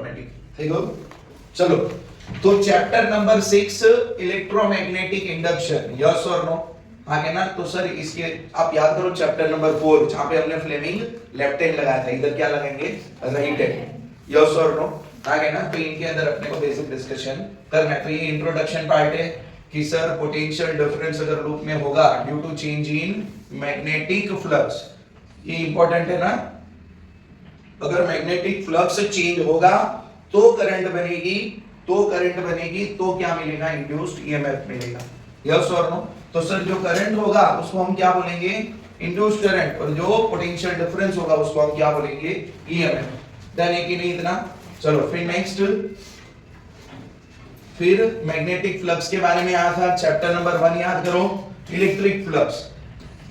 Automatic થઈ ગયું ચલો तो chapter number 6 electromagnetic induction yes और नो आगे ना तो सर इसके आप याद करो चैप्टर नंबर 4 जहां पे हमने फ्लेमिंग लेफ्ट हैंड लगाया था इधर क्या लगाएंगे राइट हैंड यस और नो आगे ना तो इनके अंदर अपने को बेसिक डिस्कशन करना है तो ये इंट्रोडक्शन पार्ट है कि सर पोटेंशियल डिफरेंस अगर लूप में होगा due to change in magnetic flux ये इंपॉर्टेंट है ना अगर मैग्नेटिक फ्लक्स चेंज होगा तो करंट बनेगी तो क्या मिलेगा इंड्यूस्ड ईएमएफ मिलेगा यस और नो तो सर जो करंट होगा उसको हम क्या बोलेंगे इंड्यूस्ड करंट और जो पोटेंशियल डिफरेंस होगा उसको हम क्या बोलेंगे ईएमएफ डन है कि नहीं इतना चलो फिर नेक्स्ट फिर मैग्नेटिक फ्लक्स के बारे में आया था चैप्टर नंबर 1 याद करो इलेक्ट्रिक फ्लक्स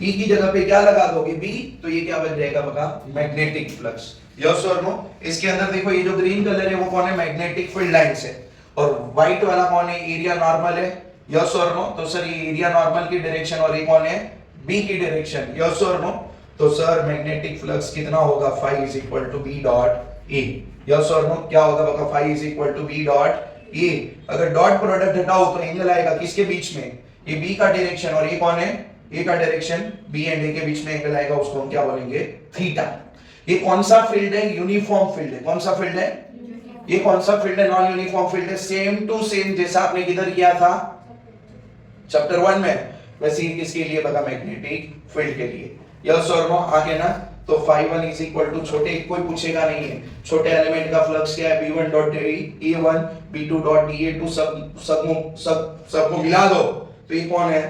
ई की जगह पे क्या लगा दोगे बी तो ये क्या बन जाएगा बता मैग्नेटिक फ्लक्स यस और नो इसके अंदर देखो ये जो ग्रीन कलर है वो कौन है मैग्नेटिक फील्ड लाइंस है और व्हाइट वाला कौन है एरिया नॉर्मल है यस और नो तो सर ये एरिया नॉर्मल की डायरेक्शन और ये कौन है बी की डायरेक्शन यस और नो तो सर मैग्नेटिक फ्लक्स कितना होगा phi is equal to b dot a yes और नो क्या होगा बता phi is equal to b dot a अगर डॉट प्रोडक्ट हटाओ तो एंगल आएगा किसके बीच में ये b का डायरेक्शन और ये कौन है a का डायरेक्शन b एंड a के बीच में एंगल आएगा उसको हम क्या बोलेंगे थीटा ये कौन सा फील्ड है यूनिफॉर्म फील्ड है कौन सा फील्ड है ये कौन सा फील्ड है नॉन यूनिफॉर्म फील्ड है सेम टू सेम जैसा आपने किधर किया था चैप्टर 1 में वैसे ही किसके लिए बता मैग्नेटिक फील्ड के लिए यस और नो आगे ना तो phi 1 इज इक्वल टू छोटे कोई पूछेगा नहीं है छोटे एलिमेंट का फ्लक्स क्या है b1 dot a1 b2 dot da2 सब को मिला दो तो ये कौन है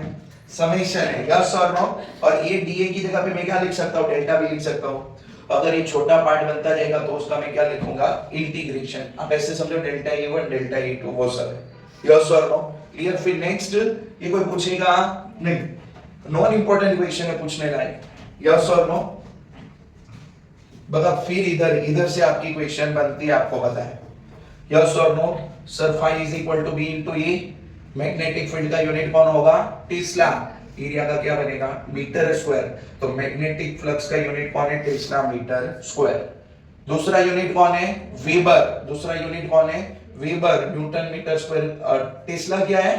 समेशन है यस और नो और ये da की जगह पे मैं क्या लिख सकता हूं डेल्टा भी लिख सकता हूं अगर ये छोटा पार्ट बनता जाएगा तो उसका मैं क्या लिखूंगा इंटीग्रेशन आप ऐसे समझो डेल्टा a1 डेल्टा a2 वो सब है यस और नो क्लियर फिर नेक्स्ट ये कोई पूछेगा नहीं नॉन इंपॉर्टेंट क्वेश्चन है पूछने लायक यस और नो बता फिर इधर से आपकी क्वेश्चन बनती है आपको पता है यस और no sir phi is equal to b into e magnetic field का यूनिट कौन होगा टेस्ला एरिया का क्या बनेगा मीटर स्क्वायर तो मैग्नेटिक फ्लक्स का यूनिट कौन है टेस्ला मीटर स्क्वायर दूसरा यूनिट कौन है weber newton metre square tesla क्या है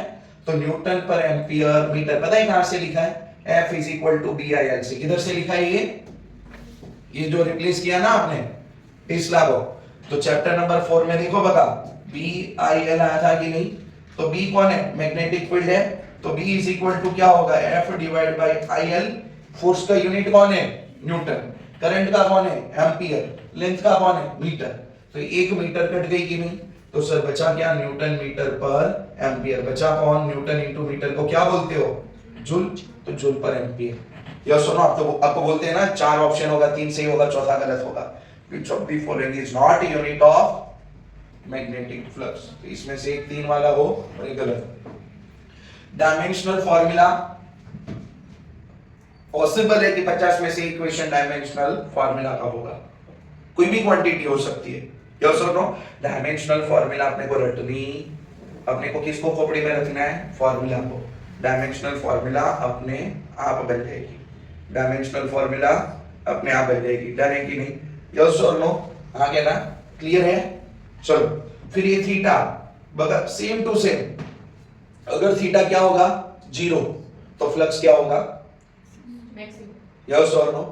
तो न्यूटन पर एम्पियर मीटर पता है कहां से लिखा है F is equal to BIL से किधर से लिखा है ये जो रिप्लेस किया ना आपने टेस्ला को तो चैप्टर नंबर 4 में देखो बता BIL आया था कि नहीं तो B कौन है मैग्नेटिक फील्ड है तो B इज इक्वल टू क्या होगा F divide by IL force का यूनिट कौन है न्यूटन करंट का कौन है एम्पियर लेंथ का कौन है मीटर तो 1 मीटर कट गई कि नहीं तो सर बचा क्या न्यूटन मीटर पर एम्पियर बचा कौन न्यूटन इनटू मीटर को क्या बोलते हो जूल तो जूल पर एम्पियर यस सुनो आपको बोलते हैं ना 4 ऑप्शन होगा 3 सही होगा चौथा गलत होगा which of the following is not unit of magnetic flux तो इसमें से एक 3 वाला हो और एक गलत डायमेंशनल फार्मूला पॉसिबल है कि 50 में से एक क्वेश्चन डायमेंशनल फार्मूला का होगा कोई भी क्वांटिटी हो सकती है यस और नो डायमेंशनल फार्मूला अपने को रटनी अपने को किसको खोपड़ी में रखना है फार्मूला को डायमेंशनल फार्मूला अपने आप बन जाएगी डायमेंशनल फार्मूला अपने आप बन जाएगी डन है कि नहीं यस और नो आगे ना क्लियर है चलो फिर ये थीटा बगैर सेम टू सेम अगर थीटा क्या होगा 0 तो फ्लक्स क्या होगा यस और नो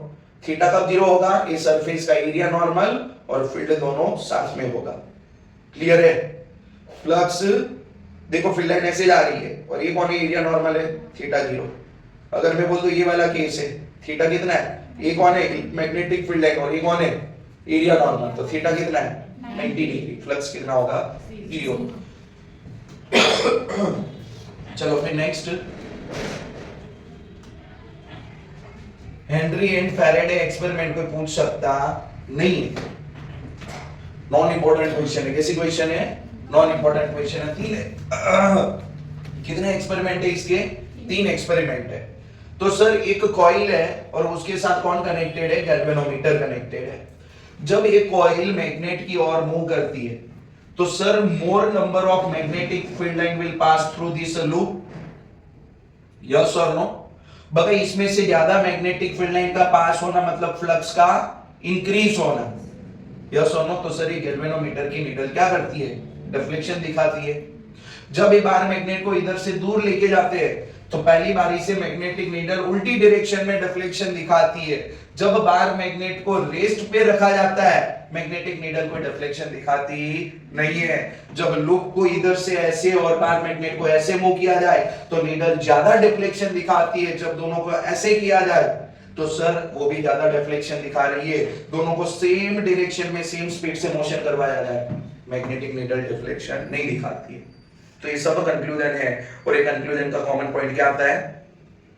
थीटा कब 0 होगा ये सरफेस का एरिया नॉर्मल और फील्ड दोनों साथ में होगा क्लियर है फ्लक्स देखो फील्ड लाइन ऐसे जा रही है और ये कौन है एरिया नॉर्मल है थीटा 0 अगर मैं बोल दूं ये वाला केस है थीटा कितना है ये कौन है मैग्नेटिक फील्ड लाइन और ये कौन है एरिया नॉर्मल तो थीटा कितना है 90 डिग्री फ्लक्स कितना होगा 0 चलो फिर next Henry and Faraday experiment कोई पूछ सकता नहीं है नॉन इंपॉर्टेंट क्वेश्चन है कैसी क्वेश्चन है नॉन इंपॉर्टेंट क्वेश्चन है 3 है कितने एक्सपेरिमेंट है इसके 3 एक्सपेरिमेंट है तो सर एक कॉइल है और उसके साथ कौन कनेक्टेड है गैल्वेनोमीटर कनेक्टेड है जब एक कॉइल मैग्नेट की ओर मूव करती है तो sir more number of magnetic field line will pass through this loop yes और नो बगा इसमें से ज्यादा मैग्नेटिक फील्ड लाइन का पास होना मतलब फ्लक्स का इंक्रीज होना यस और नो? तो सर ये गैल्वेनोमीटर की नीडल क्या करती है? डिफ्लेक्शन दिखाती है। जब ये बार मैग्नेट को इधर से दूर लेके जाते हैं तो पहली बारी से मैग्नेटिक नीडल उल्टी डायरेक्शन में डिफ्लेक्शन दिखाती है। जब बार मैग्नेट को रेस्ट पे रखा जाता है मैग्नेटिक नीडल को डिफ्लेक्शन दिखाती नहीं है। जब लूप को इधर से ऐसे और बार मैग्नेट को ऐसे मूव किया जाए तो नीडल ज्यादा डिफ्लेक्शन दिखाती है। जब दोनों को ऐसे किया जाए तो सर वो भी ज्यादा डिफ्लेक्शन दिखा रही है। दोनों को सेम डायरेक्शन में सेम स्पीड से मोशन करवाया जाए मैग्नेटिक नीडल डिफ्लेक्शन नहीं दिखाती है। तो ये सब कंक्लूजन है और ये कंक्लूजन का कॉमन पॉइंट क्या आता है?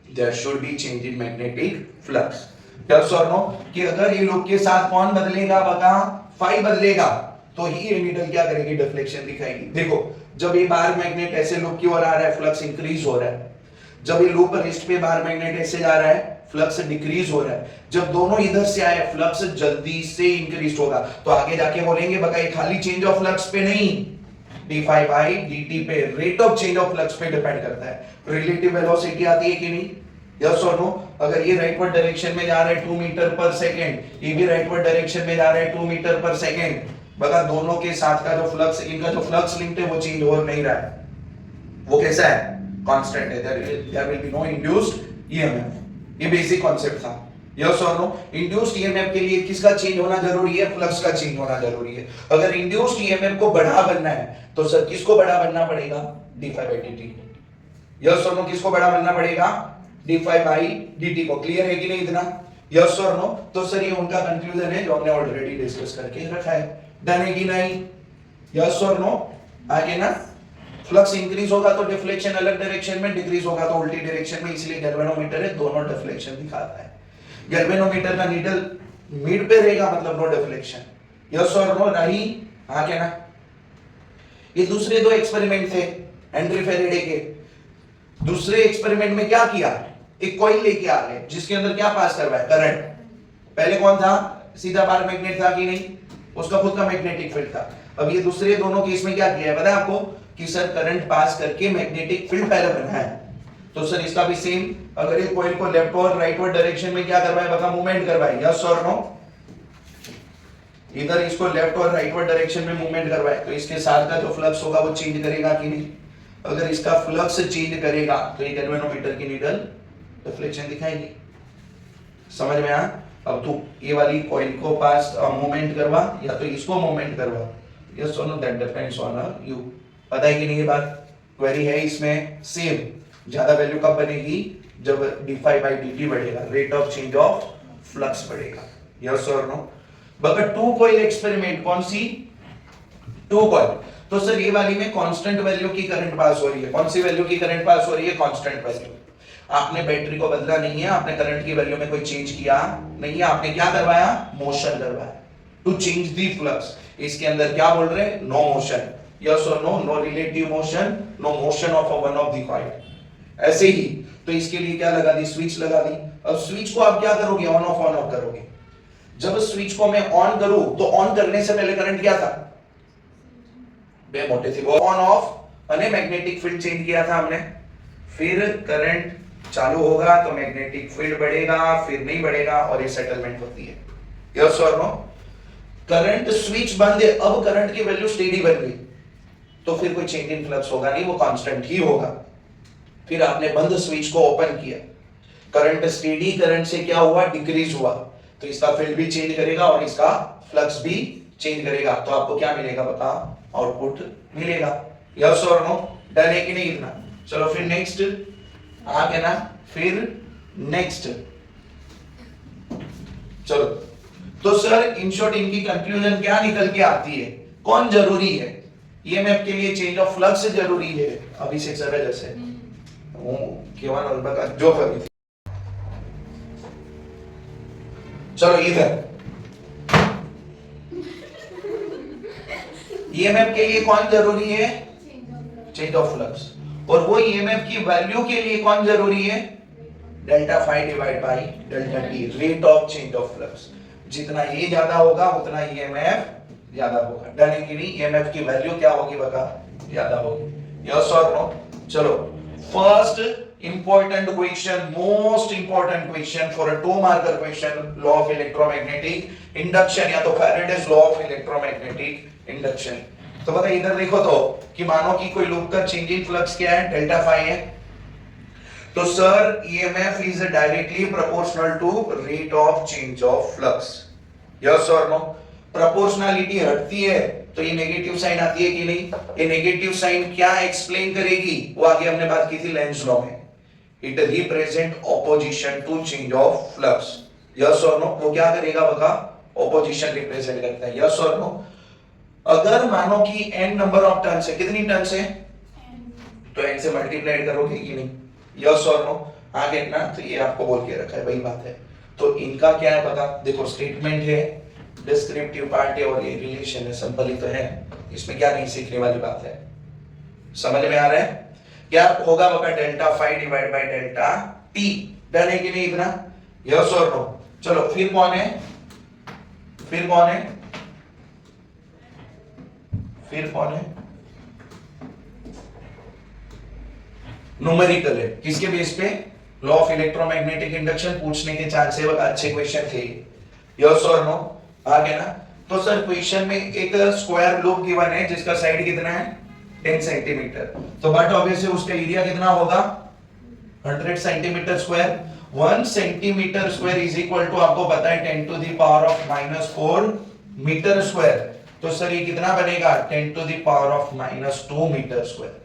There should be change in magnetic flux. Yes और नो? कि अगर ये लूप के साथ कौन बदलेगा? बता, फाई बदलेगा तो ही ये नीडल क्या करेगी? डिफ्लेक्शन दिखाएगी। देखो जब ये बार मैग्नेट ऐसे लूप की ओर आ रहा है फ्लक्स इंक्रीज हो रहा है। जब ये लूप रेस्ट पे बार मैग्नेट ऐसे जा रहा है फ्लक्स डिक्रीज हो रहा है। जब दोनों इधर से आए फ्लक्स जल्दी से इंक्रीज होगा। तो आगे जाके बोलेंगे बका ये खाली चेंज ऑफ फ्लक्स पे नहीं, d5 बाई dt पे rate of change of flux पे डिपेंड करता है। रिलेटिव वेलोसिटी आती है कि नहीं? यस और नो? अगर ये राइटवर्ड डायरेक्शन में जा रहा है 2 मीटर पर सेकंड, ये भी राइटवर्ड डायरेक्शन में जा रहा है 2 मीटर पर सेकंड, बगा दोनों के साथ का जो फ्लक्स, इनका जो फ्लक्स लिंक है वो चेंज हो नहीं रहा है। वो कैसा है? कांस्टेंट है। There will be no induced EMF. ये बेसिक कॉन्सेप्ट था। यस और नो? इंड्यूस्ड ईएमएफ के लिए किसका चेंज होना जरूरी है? फ्लक्स का चेंज होना जरूरी है। अगर इंड्यूस्ड ईएमएफ को बड़ा बनना है तो सर किसको बड़ा बनना पड़ेगा? d5 by dt। यस और नो? किसको बड़ा बनना पड़ेगा? d5 by dt को। क्लियर है कि नहीं इतना? यस और नो? तो सर ये उनका कंक्लूजन है जो हमने ऑलरेडी डिस्कस करके रखा है। डन है कि नहीं? यस और नो? आगे ना फ्लक्स इंक्रीज होगा तो डिफ्लेक्शन अलग डायरेक्शन में, डिक्रीज होगा तो उल्टी डायरेक्शन में, इसलिए गैल्वेनोमीटर है दोनों डिफ्लेक्शन दिखाता है। गैल्वेनोमीटर का नीडल मिड पे रहेगा मतलब नो डिफ्लेक्शन। यस और नो? रही आगे ना? ये दूसरे दो एक्सपेरिमेंट थे हेनरी फेराडे के। दूसरे एक्सपेरिमेंट में क्या किया? एक कॉइल लेके आ गए जिसके अंदर क्या पास करवाया? करंट। पहले कौन था? सीधा बार मैग्नेट था कि नहीं? उसका खुद का मैग्नेटिक फील्ड था। अब ये दूसरे दोनों केस में क्या किया है पता है आपको? कि सर करंट पास करके मैग्नेटिक फील्ड पहले बना है। तो सर इसका भी सेम, अगर ये कॉइल को लेफ्ट और राइटवर्ड डायरेक्शन में क्या करवाए? बता, मूवमेंट करवाए। यस और नो? इधर इसको लेफ्ट और राइटवर्ड डायरेक्शन में मूवमेंट करवाए तो इसके साथ का जो फ्लक्स होगा वो चेंज करेगा कि नहीं? अगर इसका फ्लक्स चेंज करेगा तो ये गैल्वेनोमीटर की नीडल डिफ्लेक्शन दिखाएगी। समझ में आया? अब तू ये वाली कॉइल को पास मूवमेंट करवा या तो इसको मूवमेंट करवा। यस और no? That depends on you. पता है कि नहीं ये बात? क्वेरी है इसमें सेम। ज्यादा वैल्यू कब बनेगी? जब d5 by dt बढ़ेगा, rate of change of flux बढ़ेगा। यस और no? But two coil experiment, कौन सी? Two coil. तो सर ये वाली में कांस्टेंट वैल्यू की करंट पास हो रही है। कौन सी वैल्यू की करंट पास हो रही है? Constant value. आपने बैटरी को बदला नहीं है, आपने करंट की वैल्यू में कोई चेंज किया नहीं है, आपने क्या करवाया? मोशन करवाया टू चेंज दी फ्लक्स। इसके अंदर क्या बोल रहे हैं? No motion. यस और no? No relative motion, no motion of one of the coil. ऐसे ही तो इसके लिए क्या लगा दी? स्विच लगा दी। अब स्विच को आप क्या करोगे? ऑन ऑफ करोगे। जब स्विच को मैं ऑन करूं तो ऑन करने से पहले करंट क्या था? बे मोटे से वो ऑन ऑफ अने मैग्नेटिक फील्ड चेंज किया था हमने। फिर करंट चालू होगा तो मैग्नेटिक फील्ड बढ़ेगा, फिर नहीं बढ़ेगा और ये सेटलमेंट होती है। यस और नो? करंट स्विच बंद है, अब करंट की वैल्यू स्टेडी बन गई तो फिर कोई चेंज इन फ्लक्स होगा नहीं, वो कांस्टेंट ही होगा। फिर आपने बंद स्विच को ओपन किया, करंट स्टेडी करंट से क्या हुआ? डिक्रीज हुआ, तो इसका फील्ड भी चेंज करेगा और इसका फ्लक्स भी चेंज करेगा। तो आपको क्या मिलेगा? बता, आउटपुट मिलेगा। यस और नो? डन है कि नहीं इतना? चलो फिर नेक्स्ट आ गया ना? फिर नेक्स्ट चलो। तो सर इन शॉर्ट इनकी कंक्लूजन क्या निकल के आती है? कौन जरूरी है? ईएमएफ के लिए चेंज ऑफ फ्लक्स जरूरी है। अभिषेक सर जैसे वो केवन और बका जो कर। चलो इधर ईएमएफ के लिए कौन जरूरी है? Change of flux. और वो ईएमएफ की वैल्यू के लिए कौन जरूरी है? Delta phi divide by delta T, rate of change of flux. जितना ये ज्यादा होगा उतना ईएमएफ ज्यादा होगा। डन है कि नहीं? ईएमएफ की वैल्यू क्या होगी बता? ज्यादा होगी। यस और नो? चलो first important question, most important question for a 2 marker question, law of electromagnetic induction या तो Faraday's law of electromagnetic induction. तो पता इधर देखो तो कि मानो कि कोई लूप का चेंजिंग फ्लक्स क्या है, डेल्टा फाई है, तो sir EMF is directly proportional to rate of change of flux. Yes और नो? प्रोपोर्शनलिटी हटती है तो ये नेगेटिव साइन आती है कि नहीं? ये नेगेटिव साइन क्या एक्सप्लेन करेगी, वो आगे हमने बात की थी लेंज लॉ में। It represent opposition to change of flux. Yes और नो? वो क्या करेगा बका? ऑपोजिशन रिप्रेजेंट करता है। यस और नो? अगर मानो कि n नंबर ऑफ टर्न्स है, कितनी टर्न्स है? तो n से मल्टीप्लाइड करोगे कि नहीं? यस और नो? आगे ना, तो ये आपको बोल के रखा है, वही बात है। तो इनका क्या है बता, देखो स्टेटमेंट है, डिस्क्रिप्टिव पार्ट है और ये रिलेशन है, सिंपल ही तो है, इसमें क्या नहीं सीखने वाली बात है। समझ में आ रहा है? क्या होगा बका? Delta phi divide by delta T. Done है कि नहीं इतना? यस और नो? चलो फिर कौन है? फिर कौन है? फिर कौन है? न्यूमेरिकल है। किसके बेस पे? लॉ ऑफ इलेक्ट्रोमैग्नेटिक इंडक्शन पूछने के चांस है, अच्छे क्वेश्चन थे। यस और नो? आ गया ना? तो सर क्वेश्चन में एक स्क्वायर लूप गिवन है जिसका साइड कितना है? 10 सेंटीमीटर। तो बट ऑब्वियसली उसका एरिया कितना होगा? 100 centimetre square. 1 centimetre square is equal to, आपको पता है 10 to the power of -4 metre square. तो सर ये कितना बनेगा? 10 to the power of -2 metre square.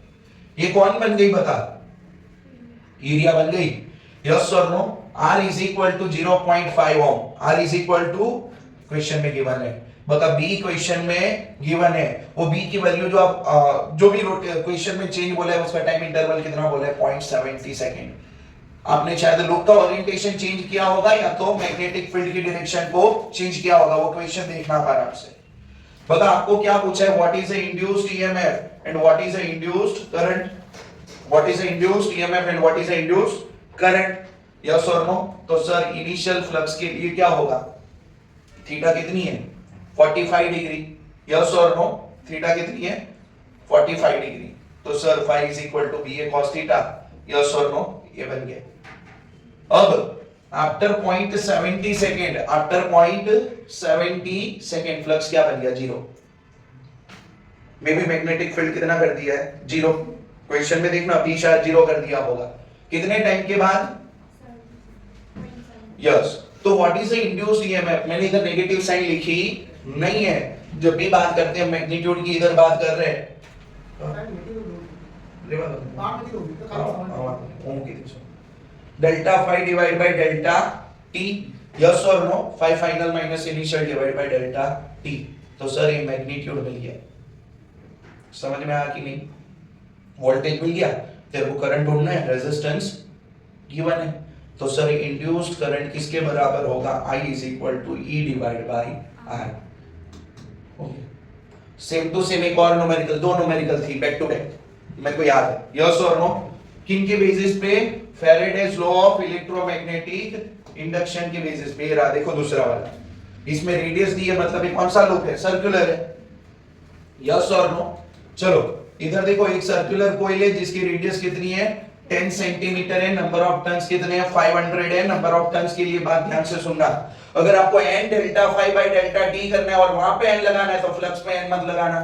ये कौन बन गई बता? एरिया बन गई। यस और no? R is equal to 0.5 ohm. R is equal to question में गिवन है बता, बी क्वेश्चन में गिवन है, वो बी की वैल्यू जो आप जो भी क्वेश्चन में चेंज बोला है उसका टाइम इंटरवल कितना बोला है? 0.70 सेकेंड। आपने शायद लूप का ओरिएंटेशन चेंज किया होगा या तो मैग्नेटिक फील्ड की डायरेक्शन को चेंज किया होगा, वो क्वेश्चन देखना आराम से। बता आपको क्या पूछा है? What is the induced EMF and what is the induced current? What is the induced EMF and what is the induced current? Yes और नो? तो सर इनिशियल फ्लक्स के लिए क्या होगा? थीटा कितनी है? 45 डिग्री। यस और नो? थीटा कितनी है? 45 डिग्री। तो sir phi is equal to B A cos theta. Yes और नो? ये बन गया। अब after 0.70 second, after 0.70 second flux क्या बन गया? 0। मे भी मैग्नेटिक फील्ड कितना कर दिया है? 0। क्वेश्चन में देखना, अभी शायद 0 कर दिया होगा। कितने टाइम के बाद? यस। तो what is the induced EMF? मैंने इधर नेगेटिव साइन लिखी नहीं है, जब भी बात करते हैं मैग्नीट्यूड की इधर बात कर रहे हैं। Delta phi divide by delta T. Yes और no? Phi final minus initial divide by delta T. तो सर ये मैग्नीट्यूड मिल गया। समझ में आया कि नहीं? वोल्टेज मिल गया, तेरे को करंट ढूंढना है, रेजिस्टेंस गिवन है। तो सर इंड्यूस्ड करंट किसके बराबर होगा? I is equal to E divide by R। Okay, same to same एक और न्यूमेरिकल, दो न्यूमेरिकल थी बैक टू बैक, मेरे को याद है। यस और नो? किन के बेसिस पे? Faraday's law of electromagnetic induction के बेसिस पे। रहा देखो दूसरा वाला, इसमें रेडियस दी है, मतलब ये कौन सा लूप है? सर्कुलर है। यस और नो? चलो इधर देखो, एक सर्कुलर कॉइल है जिसकी रेडियस कितनी है? 10 सेंटीमीटर है। नंबर ऑफ टर्न्स कितने हैं? 500 है। नंबर ऑफ टर्न्स के लिए बात ध्यान से सुनना, अगर आपको n delta phi by delta T करना है और वहां पे n लगाना है तो फ्लक्स में n मत लगाना,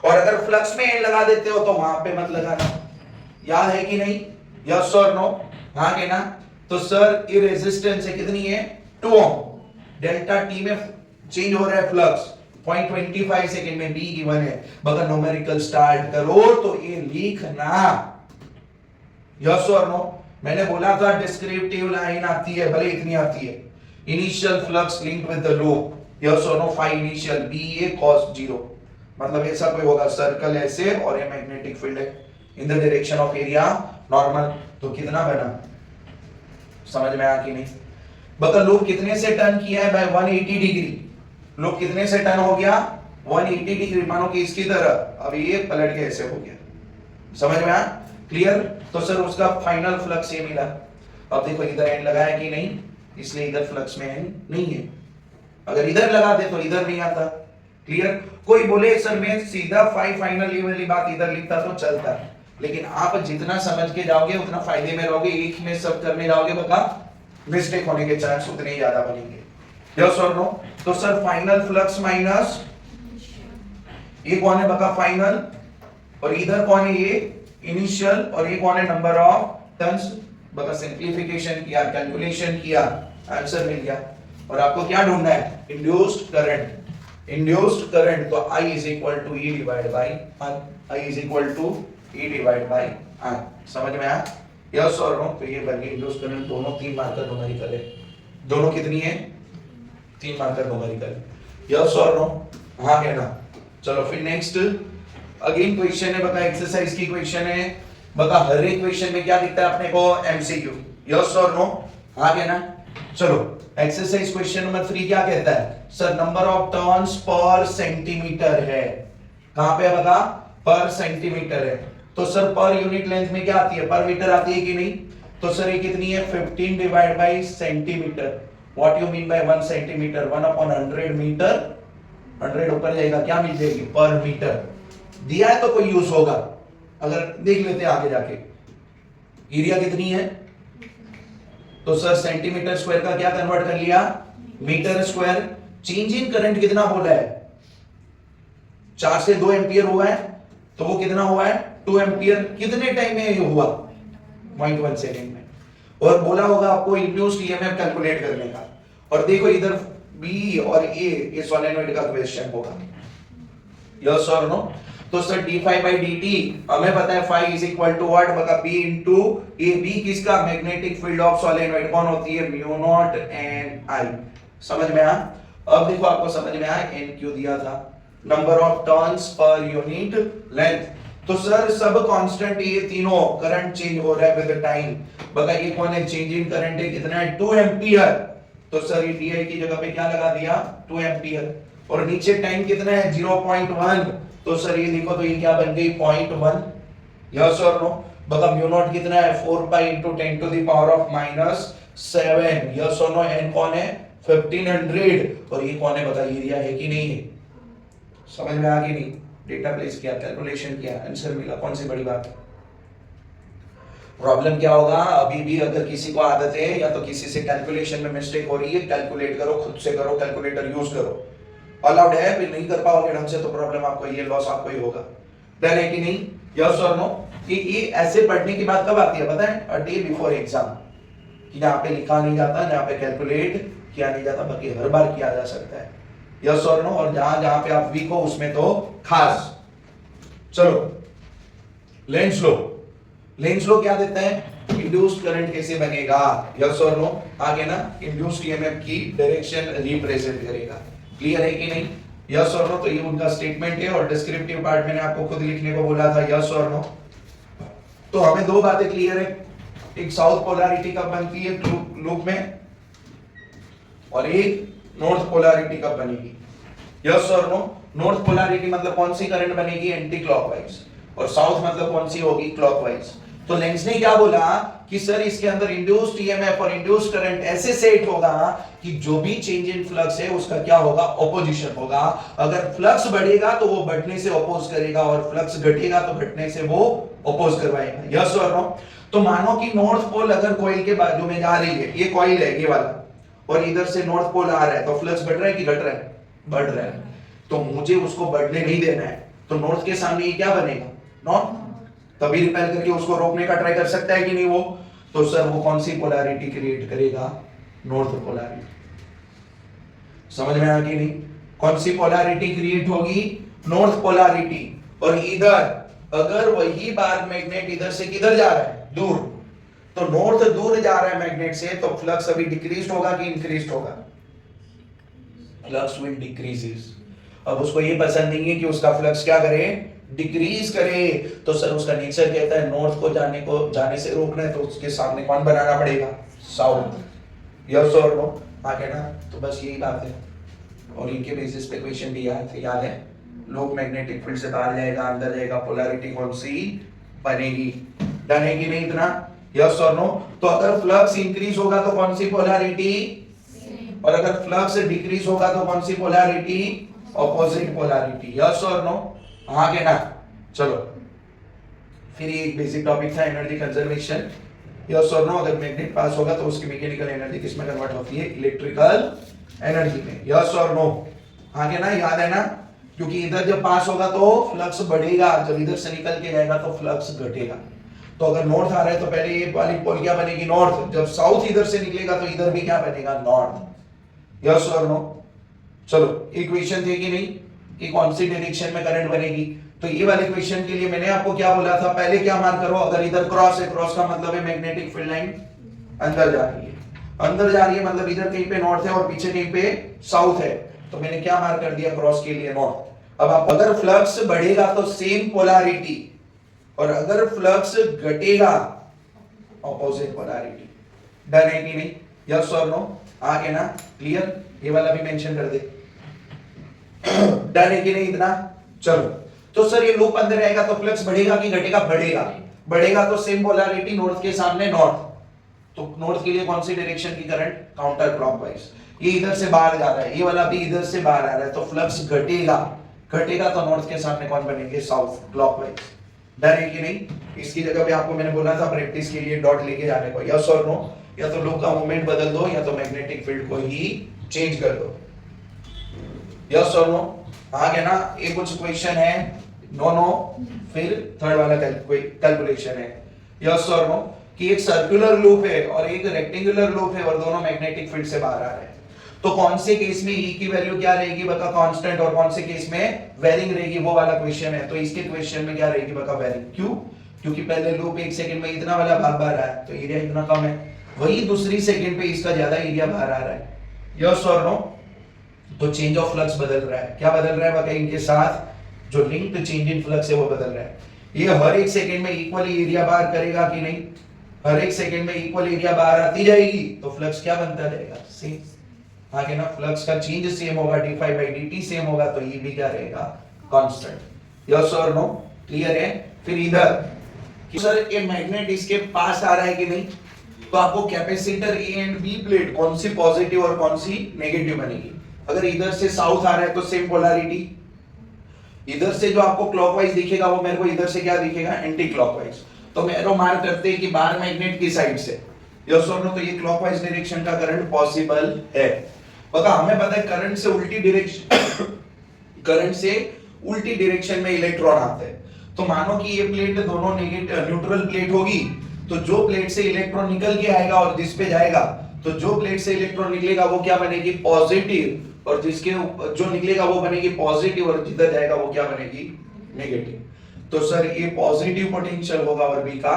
और अगर फ्लक्स में n लगा देते हो तो वहां पे मत लगाना। याद है कि नहीं? यस और नो? हाँ के ना? तो सर ये रेजिस्टेंस है, कितनी है? 2 ओम। डेल्टा टी में चेंज हो रहा है फ्लक्स 0.25 सेकंड में, बी गिवन है। बगैर न्यूमेरिकल स्टार्ट करो तो ये लिखना। यस और नो? मैंने बोला था डिस्क्रिप्टिव लाइन आती है, भले इतनी आती है। Initial flux linked with the loop. Yes और नो? फाई इनिशियल बी ए cos 0, मतलब ऐसा कोई होगा, सर्कल ऐसे और ये मैग्नेटिक फील्ड है in the direction of area normal. तो कितना बना? समझ में आया कि नहीं? बता लूप कितने से टर्न किया है? Bye 180 degree. लूप कितने से टर्न हो गया? 180 डिग्री। मानो कि इसकी तरह, अब ये पलट के ऐसे हो गया। समझ में आया? क्लियर? तो सर उसका फाइनल फ्लक्स ये मिला। अब देखो इधर एंड लगाया कि नहीं, इसलिए इधर फ्लक्स में एंड नहीं है। अगर इधर लगा दे तो इधर नहीं आता। क्लियर? कोई बोले सर मैं सीधा फाइनल ये वाली बात इधर लिखता तो चलता, लेकिन आप जितना समझ के जाओगे उतना फायदे में रहोगे। एक में सब करने जाओगे बता, मिस्टेक होने के चांस उतने ही ज्यादा बनेंगे। यस और नो? तो सर फाइनल फ्लक्स माइनस ये कौन है बका फाइनल, और इधर कौन है ये इनिशियल, और ये कौन है नंबर ऑफ टर्न्स। बका सिंपलीफिकेशन किया, कैलकुलेशन किया, आंसर मिल गया। और आपको क्या ढूंढना है, इंड्यूस्ड करंट। इंड्यूस्ड करंट तो I is equal to E divide by R, I is equal to E divide by R। समझ में आया? यस और नो? तो ये बन गई इंड्यूस्ड करंट, दोनों 3 मार्कर न्यूमेरिकल है। दोनों कितनी है? 3 मार्कर न्यूमेरिकल। यस और नो? हाँ कहना। चलो फिर नेक्स्ट अगेन क्वेश्चन है बता, एक्सरसाइज की क्वेश्चन है बता। हर एक क्वेश्चन में क्या दिखता है अपने को, एमसीक्यू। यस और नो? हाँ कहना। चलो एक्सरसाइज क्वेश्चन नंबर 3 क्या कहता है, sir number of turns per centimetre है। कहां पे बता, पर सेंटीमीटर है। तो सर पर यूनिट लेंथ में क्या आती है, पर मीटर आती है कि नहीं? तो सर ये कितनी है, 15 divide by centimetre. What you mean by 1 centimetre, 1/100 metre. 100 ऊपर जाएगा क्या मिल जाएगी, पर मीटर। दिया है तो कोई यूज होगा, अगर देख लेते हैं आगे जाके। एरिया कितनी है, तो सर सेंटीमीटर स्क्वायर का क्या कन्वर्ट कर लिया, metre square. Change in current कितना बोला है, 4 से 2 एम्पियर हुआ है, तो वो कितना हुआ है 2 एम्पियर। कितने टाइम में ये हुआ, 0.1 सेकेंड में। और बोला होगा आपको इंड्यूस्ड ईएमएफ कैलकुलेट करने का। और देखो इधर बी और ए, ये सोलेनोइड का क्वेश्चन होगा। यस और नो? तो सर d5 by dt हमें पता है phi is equal to what बता, b इनटू ए। b किसका, मैग्नेटिक फील्ड ऑफ सोलेनोइड कौन होती है, म्यू नॉट एन आई। समझ में आया? अब देखो आपको समझ में आया, n क्यों दिया था, number of turns per unit length. तो सर सब कांस्टेंट, ये तीनों करंट चेंज हो रहा है विद टाइम। बता ये कौन है, चेंज इन करंट है कितना है, 2 एम्पियर। तो सर ये di की जगह पे क्या लगा दिया, 2 एम्पियर। और नीचे टाइम कितना है, 0.1। तो सर ये देखो, तो ये क्या बन गई 0.1। यस और नो? बता म्यू नॉट कितना है, 4 pi into 10 to the power of -7। Yes और नो? एन कौन है, 1500। और ये कौन है बता, एरिया है कि नहीं है। समझ में आ गई नहीं? डेटा प्लेस किया, कैलकुलेशन किया, आंसर मिला, कौन सी बड़ी बात है। प्रॉब्लम क्या होगा, अभी भी अगर किसी को आदत है या तो किसी से कैलकुलेशन में मिस्टेक हो रही है, कैलकुलेट करो, खुद से करो, कैलकुलेटर यूज करो। अलाउड है, फिर नहीं कर पाओगे ढंग से तो प्रॉब्लम आपको, ये लॉस आपको ही होगा। डन है कि नहीं? यस और नो? कि ये ऐसे पढ़ने की बात कब आती है पता है, अ डे बिफोर एग्जाम। कि यहाँ पे लिखा नहीं जाता, यहाँ पे कैलकुलेट किया नहीं जाता, बाकी हर बार किया जा सकता है। यस और नो? और जहां जहां पे आप वीक हो उसमें तो खास। चलो लेंस लो। लेंस लो क्या देता है, इंड्यूस्ड करंट कैसे बनेगा। यस और नो? आगे ना इंड्यूस्ड ईएमएफ की डायरेक्शन रिप्रेजेंट करेगा। क्लियर है कि नहीं? यस और नो? तो ये उनका स्टेटमेंट है, और डिस्क्रिप्टिव पार्ट मैंने आपको खुद लिखने को बोला था। यस और नो? तो हमें दो बातें क्लियर है, एक साउथ पोलैरिटी कब बनती है लूप में, और एक नॉर्थ पोलैरिटी कब बनेगी। यस और नो? नॉर्थ पोलैरिटी मतलब कौन सी करंट बनेगी, एंटी क्लॉकवाइज, और साउथ मतलब कौन सी होगी, क्लॉकवाइज। तो लेंस ने क्या बोला कि सर इसके अंदर इंड्यूस्ड ईएमएफ और इंड्यूस्ड करंट ऐसे सेट होगा कि जो भी चेंज इन फ्लक्स है उसका क्या होगा, ऑपोजिशन होगा। अगर फ्लक्स बढ़ेगा तो वो बढ़ने से अपोज करेगा, और फ्लक्स घटेगा तो घटने से वो अपोज करवाएगा। यस और नो? तो मानो कि नॉर्थ पोल अगर कॉइल के बाजू में जा रही है, ये कॉइल है ये वाला, और इधर से नॉर्थ पोल आ रहा है, तो फ्लक्स बढ़ रहा है कि घट रहा है, बढ़ रहा है। तो मुझे उसको बढ़ने नहीं देना है, तो नॉर्थ के सामने ये क्या बनेगा, नॉर्थ। तभी रिपेल करके उसको रोकने का ट्राई कर सकता है कि नहीं वो। तो सर वो कौन सी पोलैरिटी क्रिएट करेगा, नॉर्थ पोलैरिटी। समझ में आ गई नहीं? कौन सी पोलैरिटी क्रिएट होगी, नॉर्थ पोलैरिटी। और इधर अगर वही बार मैग्नेट इधर से किधर जा रहा है, दूर, तो नॉर्थ दूर जा रहा है मैग्नेट से, तो फ्लक्स अभी डिक्रीज होगा कि इंक्रीज होगा, फ्लक्स विल डिक्रीजेस। अब उसको ये पसंद नहीं है कि उसका फ्लक्स क्या करे, डिक्रीज करे। तो सर उसका नेचर कहता है नॉर्थ को जाने से रोकना है, तो उसके सामने कौन बनाना पड़ेगा, साउथ। यस और नो? हाँ कहना। तो बस यही बात है, और इनके बेसिस पे क्वेश्चन भी याद है। लोग मैग्नेटिक फील्ड से बाहर जाएगा, अंदर जाएगा, पोलैरिटी कौन सी बनेगी। डन है कि नहीं इतना? यस और नो? तो अगर फ्लक्स इंक्रीज होगा तो कौन सी पोलैरिटी, और अगर फ्लक्स डिक्रीज होगा तो कौन सी पोलैरिटी, ऑपोजिट पोलैरिटी। यस और नो? हाँ के ना? चलो फिर ये एक बेसिक टॉपिक था, एनर्जी कंजर्वेशन। यस और नो? अगर मैग्नेट पास होगा तो उसकी मैकेनिकल एनर्जी किसमें कन्वर्ट होती है, इलेक्ट्रिकल एनर्जी में, यस और नो? आगे ना, याद है ना? क्योंकि इधर जब पास होगा तो फ्लक्स बढ़ेगा, जब इधर से निकल के जाएगा तो फ्लक्स घटेगा। तो अगर नॉर्थ आ रहा है तो पहले ये वाली पोल क्या बनेगी? नॉर्थ। जब साउथ इधर से निकलेगा तो इधर भी क्या बनेगा? नॉर्थ। यस और नो? चलो, इक्वेशन थी कि नहीं कि कौन सी डायरेक्शन में करंट बनेगी? तो ये वाले क्वेश्चन के लिए मैंने आपको क्या बोला था? पहले क्या मार्क करो? अगर इधर क्रॉस है, क्रॉस का मतलब है मैग्नेटिक फील्ड लाइन अंदर जा रही है, अंदर जा रही है मतलब इधर कहीं पे नॉर्थ है और पीछे कहीं पे साउथ है, तो मैंने क्या मार्क कर दिया? क्रॉस के लिए नॉर्थ। अब आप अगर फ्लक्स बढ़ेगा तो सेम पोलैरिटी, और अगर फ्लक्स घटेगा ऑपोजिट पोलैरिटी। डन है कि नहीं? यस और नो? आगे ना, क्लियर? ये वाला भी मेंशन कर दे। डन है कि नहीं इतना? चलो, तो सर ये लूप अंदर रहेगा तो फ्लक्स बढ़ेगा कि घटेगा? बढ़ेगा। बढ़ेगा तो सेम पोलैरिटी, नॉर्थ के सामने नॉर्थ, तो नॉर्थ के लिए कौन सी डायरेक्शन की करंट? Counter clockwise. ये इधर से बाहर जा रहा है, ये वाला भी इधर से बाहर आ रहा है, तो फ्लक्स घटेगा। घटेगा तो नॉर्थ के सामने कौन बनेंगे? South, clockwise. डन है कि नहीं? इसकी जगह पे आपको मैंने बोला था प्रैक्टिस के लिए डॉट लेके जाने को, यस और नो? या तो लूप का मूवमेंट बदल दो या तो मैग्नेटिक फील्ड को ही चेंज कर दो। यस और नो? आ गया ना? ये कुछ क्वेश्चन है, नो नो, फिर थर्ड वाला कैलकुलेशन है, यस और नो? कि एक सर्कुलर लूप है और एक रेक्टेंगुलर लूप है और दोनों मैग्नेटिक फील्ड से बाहर आ रहे हैं, तो कौन से केस में ई की वैल्यू क्या रहेगी बता? कांस्टेंट। और कौन से केस में वेरिंग रहेगी? वो वाला क्वेश्चन है। तो इसके क्वेश्चन में क्या रहेगी बता? वेरिंग। क्यों? क्योंकि पहले लूप एक सेकंड में इतना वाला भाग बाहर आया तो एरिया इतना कम है, वही दूसरी सेकंड पे इसका ज्यादा एरिया बाहर आ रहा है, यस और नो? तो चेंज ऑफ फ्लक्स बदल रहा है। क्या बदल रहा है बता? इनके साथ जो लिंक्ड चेंज इन फ्लक्स है वो बदल रहा है। ये हर एक सेकंड में इक्वली एरिया बाहर करेगा कि नहीं? हर एक सेकंड में इक्वल एरिया बाहर आती जाएगी तो फ्लक्स क्या बनता जाएगा? सेम। आगे ना, फ्लक्स का चेंज सेम होगा, d∅dt सेम होगा, तो ये भी क्या रहेगा? कांस्टेंट। यस और नो? क्लियर है? फिर इधर कि सर ये मैग्नेट इसके पास आ रहा है कि नहीं, तो आपको capacitor A and B plate कौन सी पॉजिटिव और कौन सी नेगेटिव बनेगी? अगर इधर से साउथ आ रहा है तो सेम पोलैरिटी, इधर से जो आपको क्लॉकवाइज दिखेगा वो मेरे को इधर से क्या दिखेगा? Anti clockwise. तो मैरो मार्क करते हैं कि बाहर मैग्नेट की साइड से, यस और नो? तो ये क्लॉकवाइज डायरेक्शन का करंट पॉसिबल है। बता, हमें पता है करंट से उल्टी डायरेक्शन करंट से उल्टी डायरेक्शन में इलेक्ट्रॉन आते हैं। तो मानो कि ये प्लेट दोनों नेगेटिव न्यूट्रल प्लेट होगी, तो जो प्लेट से इलेक्ट्रॉन निकल के आएगा और जिस पे जाएगा, तो जो प्लेट से इलेक्ट्रॉन निकलेगा वो क्या बनेगी? पॉजिटिव, और जिसके जो निकलेगा वो बनेगी पॉजिटिव, और जिधर जाएगा वो क्या बनेगी? नेगेटिव। तो सर ये पॉजिटिव पोटेंशियल होगा और बी का,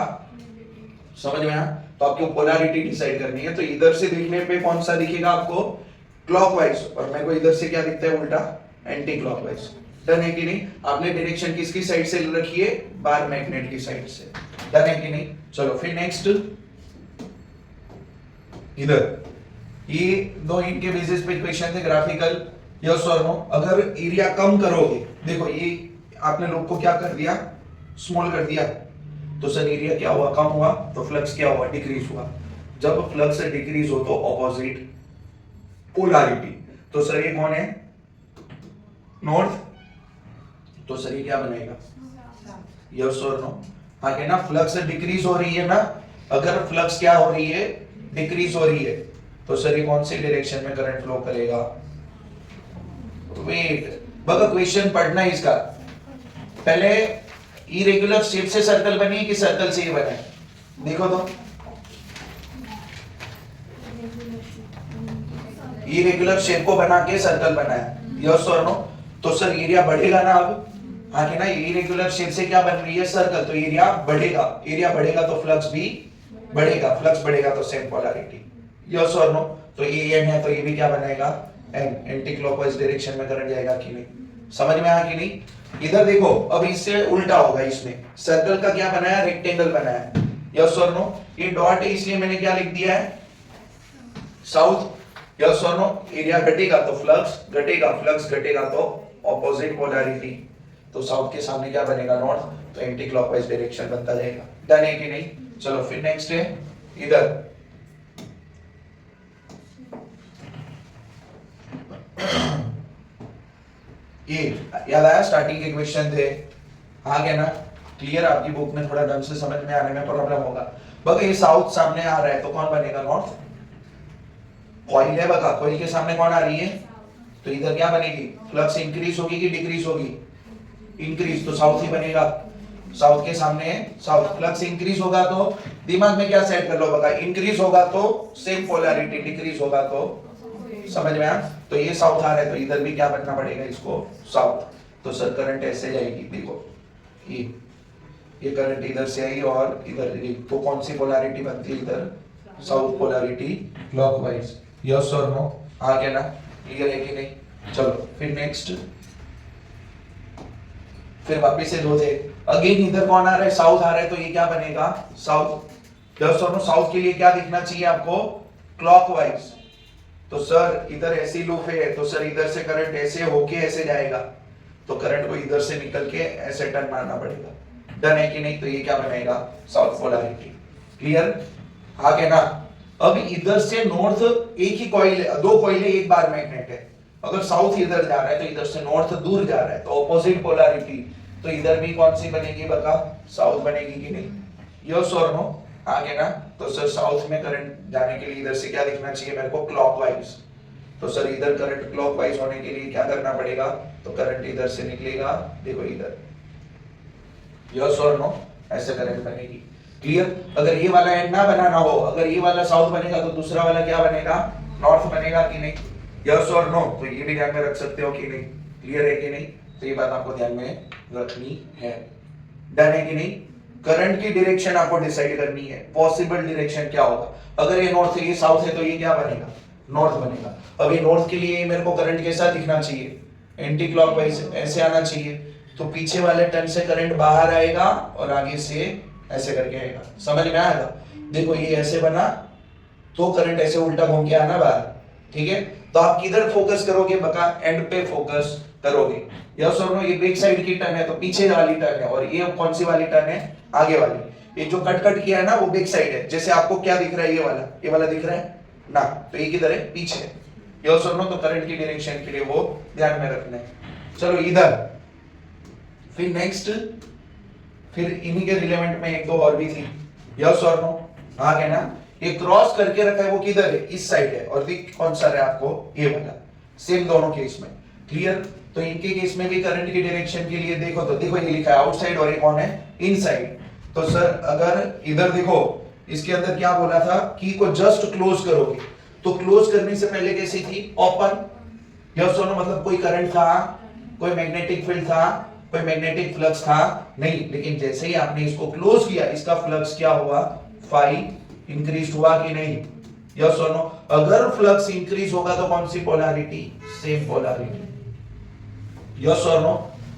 समझ में आया? तो आपको पोलैरिटी डिसाइड करनी है। तो इधर से देखने पे कौन सा दिखेगा आपको? क्लॉकवाइज, और मेरे को इधर से क्या दिखता है? उल्टा, एंटी क्लॉकवाइज। डन है कि नहीं? आपने डायरेक्शन किसकी साइड से रखी है? बाहर मैग्नेट की साइड से। डन है कि नहीं? चलो फिर नेक्स्ट, इधर ये दो इनके बेसिस पे क्वेश्चन थे ग्राफिकल, यस और नो? अगर एरिया कम करोगे, देखो ये आपने लोग को क्या कर दिया? स्मॉल कर दिया, तो सर एरिया क्या हुआ? कम हुआ, तो फ्लक्स क्या हुआ? डिक्रीज हुआ। जब फ्लक्स डिक्रीज हो तो ऑपोजिट पोलैरिटी, तो सर ये कौन है? नॉर्थ। तो सर ये क्या बनेगा? यस और नो? आगे ना, फ्लक्स डिक्रीज हो रही है ना, अगर फ्लक्स क्या हो रही है? डिक्रीज हो रही है, तो सर ये कौन सी डायरेक्शन में करंट फ्लो करेगा? वेट, बगा क्वेश्चन पढ़ना है इसका। पहले इरेगुलर शेप से सर्कल बनी है कि सर्कल से ही बना है? देखो तो, इरेगुलर शेप को बना के सर्कल बना है, यस और नो? तो सर एरिया बढ़ेगा ना अब? आगे ना, इरेगुलर शेप से क्या बन रही है? सर्कल, तो एरिया बढ़ेगा। एरिया बढ़ेगा तो फ्लक्स भी बढ़ेगा, फ्लक्स बढ़ेगा तो सेम पोलैरिटी, यस और नो? तो ये एन है तो ये भी क्या बनेगा? एन। एंटी क्लॉकवाइज डायरेक्शन में करंट जाएगा कि नहीं? समझ में आया कि नहीं? इधर देखो, अब इससे उल्टा होगा, इसमें सर्कल का क्या बनाया? रेक्टेंगल बनाया, यस और नो? ये डॉट है इसलिए मैंने क्या लिख दिया है? साउथ, यस और नो? एरिया घटेगा तो फ्लक्स घटेगा, फ्लक्स घटेगा तो ऑपोजिट पोलैरिटी, तो साउथ के सामने क्या बनेगा? नॉर्थ, तो एंटी क्लॉकवाइज डायरेक्शन बनता जाएगा। डन है कि नहीं? चलो फिर नेक्स्ट है इधर, ये याद आया? स्टार्टिंग के क्वेश्चन थे, आ गया ना? क्लियर? आपकी बुक में थोड़ा ढंग से समझ में आने में प्रॉब्लम होगा। बस ये साउथ सामने आ रहा है तो कौन बनेगा? नॉर्थ। कॉइल है बका, कॉइल के सामने कौन आ रही है, तो इधर क्या बनेगी, फ्लक्स इंक्रीज होगी कि डिक्रीज होगी, इंक्रीज, तो साउथ ही बनेगा, साउथ के सामने साउथ, फ्लक्स इंक्रीज होगा तो दिमाग में क्या सेट कर लो बका, इंक्रीज होगा तो सेम पोलैरिटी, डिक्रीज होगा तो, समझ में आया, तो ये साउथ आ रहा है तो इधर भी क्या बनना पड़ेगा इसको, साउथ, तो सर करंट ऐसे जाएगी, देखो ये करंट इधर से आई और इधर, तो कौन सी पोलैरिटी बनती है इधर, साउथ पोलैरिटी, क्लॉकवाइज, यस और नो, आ गया ना, क्लियर है कि नहीं। चलो फिर नेक्स्ट, फिर वापस से दो थे, अगेन इधर कौन आ रहा है, साउथ आ रहा है, तो ये क्या बनेगा, साउथ, यस और नो, साउथ के लिए क्या दिखना चाहिए आपको, क्लॉकवाइज, तो सर इधर ऐसी लूप है तो सर इधर से करंट ऐसे होके ऐसे जाएगा, तो करंट को इधर से निकल के ऐसे टर्न मारना पड़ेगा, डन है कि नहीं, तो ये क्या बनेगा, साउथ पोलैरिटी, क्लियर, आगे ना। अब इधर से नॉर्थ एक ही कॉइल है, दो कॉइल है, एक बार मैग्नेट है, अगर साउथ इधर जा रहा है तो इधर से नॉर्थ दूर जा रहा है, तो ऑपोजिट पोलैरिटी, तो इधर भी कौन सी बनेगी बता, साउथ बनेगी कि नहीं, यस और नो, आगे ना, तो सर साउथ में करंट जाने के लिए इधर से क्या दिखना चाहिए मेरे को, क्लॉकवाइज, तो सर इधर करंट क्लॉकवाइज होने के लिए क्या करना पड़ेगा, तो करंट इधर से निकलेगा, देखो इधर, यस और नो, ऐसे करंट बनेगी, क्लियर। अगर ये वाला एंड ना बनाना हो, अगर ये वाला साउथ बनेगा तो दूसरा वाला क्या बनेगा, नॉर्थ बनेगा कि नहीं, यस और नो, तो ये भी ध्यान में रख सकते हो कि नहीं, क्लियर है कि नहीं, तो ये बात आपको ध्यान में रखनी है, डन है कि नहीं। करंट की डायरेक्शन आपको डिसाइड करनी है, पॉसिबल डायरेक्शन क्या होगा, अगर ये नॉर्थ है ये साउथ है तो ये क्या बनेगा, नॉर्थ बनेगा। अब ये नॉर्थ के लिए मेरे को करंट कैसा दिखना चाहिए, एंटी क्लॉकवाइज ऐसे आना चाहिए, तो पीछे वाले टर्न से करंट बाहर आएगा और आगे से ऐसे करके आएगा, समझ में आएगा, देखो ये ऐसे बना तो करंट ऐसे उल्टा घूम के आना बाहर, ठीक है, तो आप किधर फोकस करोगे बका, एंड पे फोकस करोगे, यस और नो, ये बैक साइड की टर्न है तो पीछे वाली टर्न है, और ये कौन सी वाली टर्न है, आगे वाली, ये जो कट कट किया है ना वो बैक साइड है, जैसे आपको क्या दिख रहा है, ये वाला दिख रहा है ना, तो ये किधर है, पीछे है, यस और नो, तो करंट की डायरेक्शन के लिए वो ध्यान में रखना है। चलो इधर, फिर नेक्स्ट, फिर इन्हीं के रिलेवेंट में एक दो और भी थी, यस और नो, आ गया ना, ये क्रॉस करके रखा है वो किधर है, इस साइड है, और दिख कौन सा है आपको, ये वाला, सेम दोनों केस में, क्लियर। तो इनके केस में भी करंट की डायरेक्शन के लिए देखो, तो देखो ये लिखा है आउटसाइड और ये कौन है, इनसाइड, तो सर अगर इधर देखो इसके अंदर क्या बोला था, की को जस्ट क्लोज करोगे, तो क्लोज करने से पहले कैसी थी, ओपन, यस और नो, मतलब कोई करंट था, कोई मैग्नेटिक फील्ड था, कोई मैग्नेटिक फ्लक्स था नहीं, लेकिन जैसे ही आपने इसको क्लोज किया इसका फ्लक्स क्या हुआ, फाई इंक्रीज हुआ कि नहीं, यस और नो। अगर फ्लक्स इंक्रीज होगा तो कौन सी पोलैरिटी, सेम पोलैरिटी, यस और नो,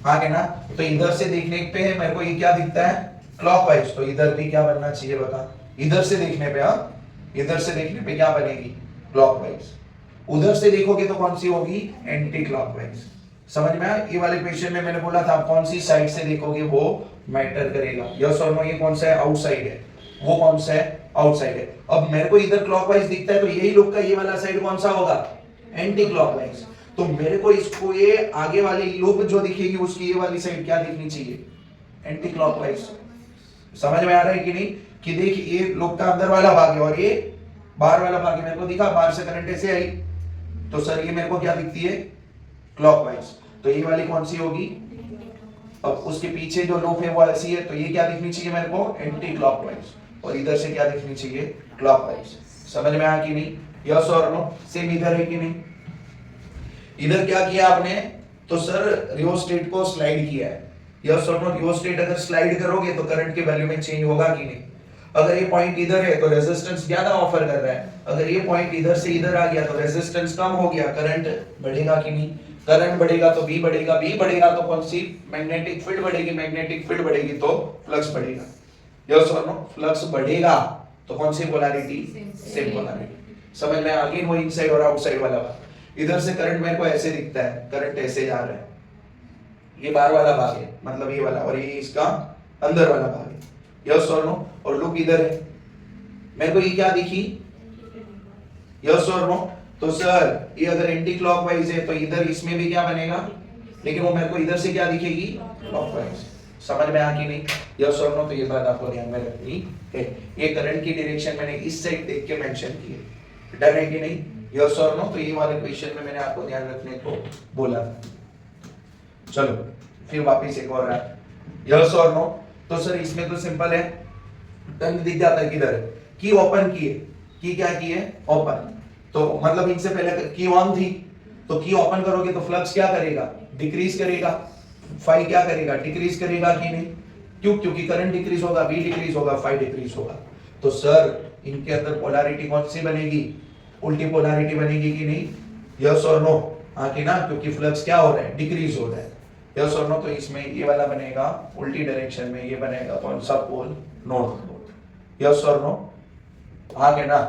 आगे ना, तो इधर से देखने पे मेरे को ये क्या दिखता है, क्लॉकवाइज, तो इधर भी क्या बनना चाहिए बता, इधर से देखने पे, इधर से देखने पे क्या बनेगी, क्लॉकवाइज, उधर से देखोगे तो कौन सी होगी, एंटी क्लॉकवाइज, समझ में आया। ये वाले क्वेश्चन में मैंने बोला था आप कौन सी साइड से देखोगे वो मैटर करेगा, यस और नो, ये कौन सा है, आउटसाइड है, वो कौन सा है, आउटसाइड है। अब मेरे को इधर क्लॉकवाइज दिखता है तो यही लूप का ये वाला साइड कौन सा होगा, एंटी क्लॉकवाइज, तो मेरे को इसको ये आगे वाली लूप जो दिखेगी उसकी ये वाली साइड क्या दिखनी चाहिए, एंटी क्लॉकवाइज, समझ में आ रहा है कि नहीं, कि देख ये लूप का अंदर वाला भाग है और ये बाहर वाला भाग है, मेरे को दिखा बाहर से करंट ऐसे आई, तो सर ये मेरे को क्या दिखती है, क्लॉकवाइज, तो ये वाली कौन सी होगी, अब उसके पीछे जो लूप है वो ऐसी है, तो ये क्या दिखनी चाहिए मेरे को, एंटी क्लॉकवाइज, और इधर से क्या दिखनी चाहिए, क्लॉकवाइज, समझ में आया कि नहीं, यस और नो। सेम इधर है कि नहीं, इधर क्या किया आपने, तो सर रियोस्टेट को स्लाइड किया है, यस और नो, रियोस्टेट अगर स्लाइड करोगे तो करंट के वैल्यू में चेंज होगा कि नहीं, अगर ये पॉइंट इधर है तो रेजिस्टेंस ज्यादा ऑफर कर रहा है, अगर ये पॉइंट इधर से इधर आ गया तो रेजिस्टेंस कम हो गया, करंट बढ़ेगा कि नहीं, करंट बढ़ेगा तो बी बढ़ेगा, बी बढ़ेगा तो कौन सी, मैग्नेटिक फील्ड बढ़ेगी, मैग्नेटिक फील्ड बढ़ेगी तो फ्लक्स बढ़ेगा, यस और नो, फ्लक्स बढ़ेगा तो कौन सी पोलैरिटी, सेम पोलैरिटी, समझ में आ गई, वो इनसाइड और आउटसाइड वाला बात। इधर से करंट मेरे को ऐसे दिखता है, करंट ऐसे जा रहा है, ये बाहर वाला भाग है मतलब ये वाला, और ये इसका अंदर वाला भाग है, यस और नो, और लूप इधर है, मेरे को ये क्या दिखी, यस और नो, तो सर ये अगर एंटी क्लॉकवाइज है तो इधर इसमें भी क्या बनेगा, लेकिन वो मेरे को इधर से क्या दिखेगी, क्लॉकवाइज, समझ में आ कि नहीं, यस और नो, तो ये बात आपको ध्यान में रखनी है। ये करंट की डायरेक्शन मैंने इस साइड देख के मेंशन की है, डन है कि नहीं, यस और नो, तो ये वाले क्वेश्चन में मैंने आपको ध्यान रखने को बोला था। चलो फिर वापस एक और है, यस और नो। तो सर इसमें तो सिंपल है, टंग दिख जाता है किधर, की ओपन की है, की क्या की है, ओपन। तो मतलब इनसे पहले की ऑन थी, तो की ओपन करोगे तो फ्लक्स क्या करेगा, डिक्रीज करेगा, फाई क्या करेगा, डिक्रीज करेगा कि नहीं, क्यों, क्योंकि करंट डिक्रीज होगा, बी डिक्रीज होगा, फाई डिक्रीज होगा। तो सर इनके अंदर पोलैरिटी कौन सी बनेगी, उल्टी पोलैरिटी बनेगी कि नहीं, यस और नो, हाँ कि ना, क्योंकि फ्लक्स क्या हो रहा है, डिक्रीज हो रहा है, यस और नो। तो इसमें ये वाला बनेगा उल्टी डायरेक्शन में, ये बनेगा कौन सा पोल, नॉर्थ पोल, यस और नो, हाँ कि ना।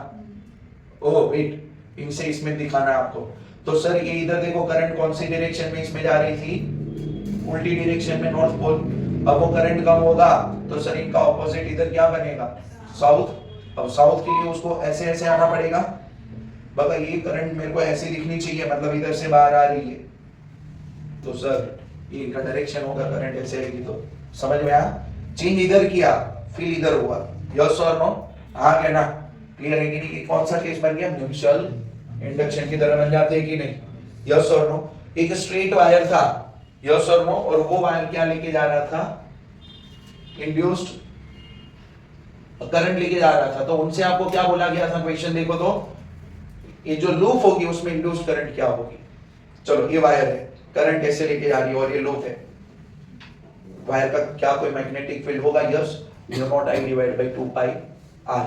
ओ वेट, इनसे इसमें दिखाना है आपको। तो सर ये इधर देखो करंट कौन सी डायरेक्शन में इसमें जा रही थी, उल्टी डायरेक्शन में, नॉर्थ पोल। अब वो करंट कम होगा तो सर इनका ऑपोजिट इधर क्या बनेगा, साउथ। अब साउथ के लिए उसको ऐसे ऐसे आना पड़ेगा, बाबा ये करंट मेरे को ऐसे दिखनी चाहिए, मतलब इधर से बाहर आ रही है, तो सर ये इनका डायरेक्शन होगा, करंट ऐसे आएगी। तो समझ में आया, चेंज इधर किया फिर इधर हुआ, यस और नो, हाँ क्या ना, क्लियर है कि नहीं, कि कौन सा केस बन गया, म्यूचुअल इंडक्शन की तरह बन जाते हैं कि नहीं, यस और नो। एक स्ट्रेट वायर था, यस और नो, और वो वायर क्या लेके जा रहा था, इंड्यूस्ड करंट लेके जा रहा था। तो उनसे आपको क्या बोला गया था, क्वेश्चन देखो तो, ये जो लूप होगी उसमें इंड्यूस्ड करंट क्या होगी। चलो ये वायर है, करंट ऐसे लेके जा रही है और ये लूप है, वायर का क्या कोई मैग्नेटिक फील्ड होगा, yes, mu naught I divide by 2 pi R.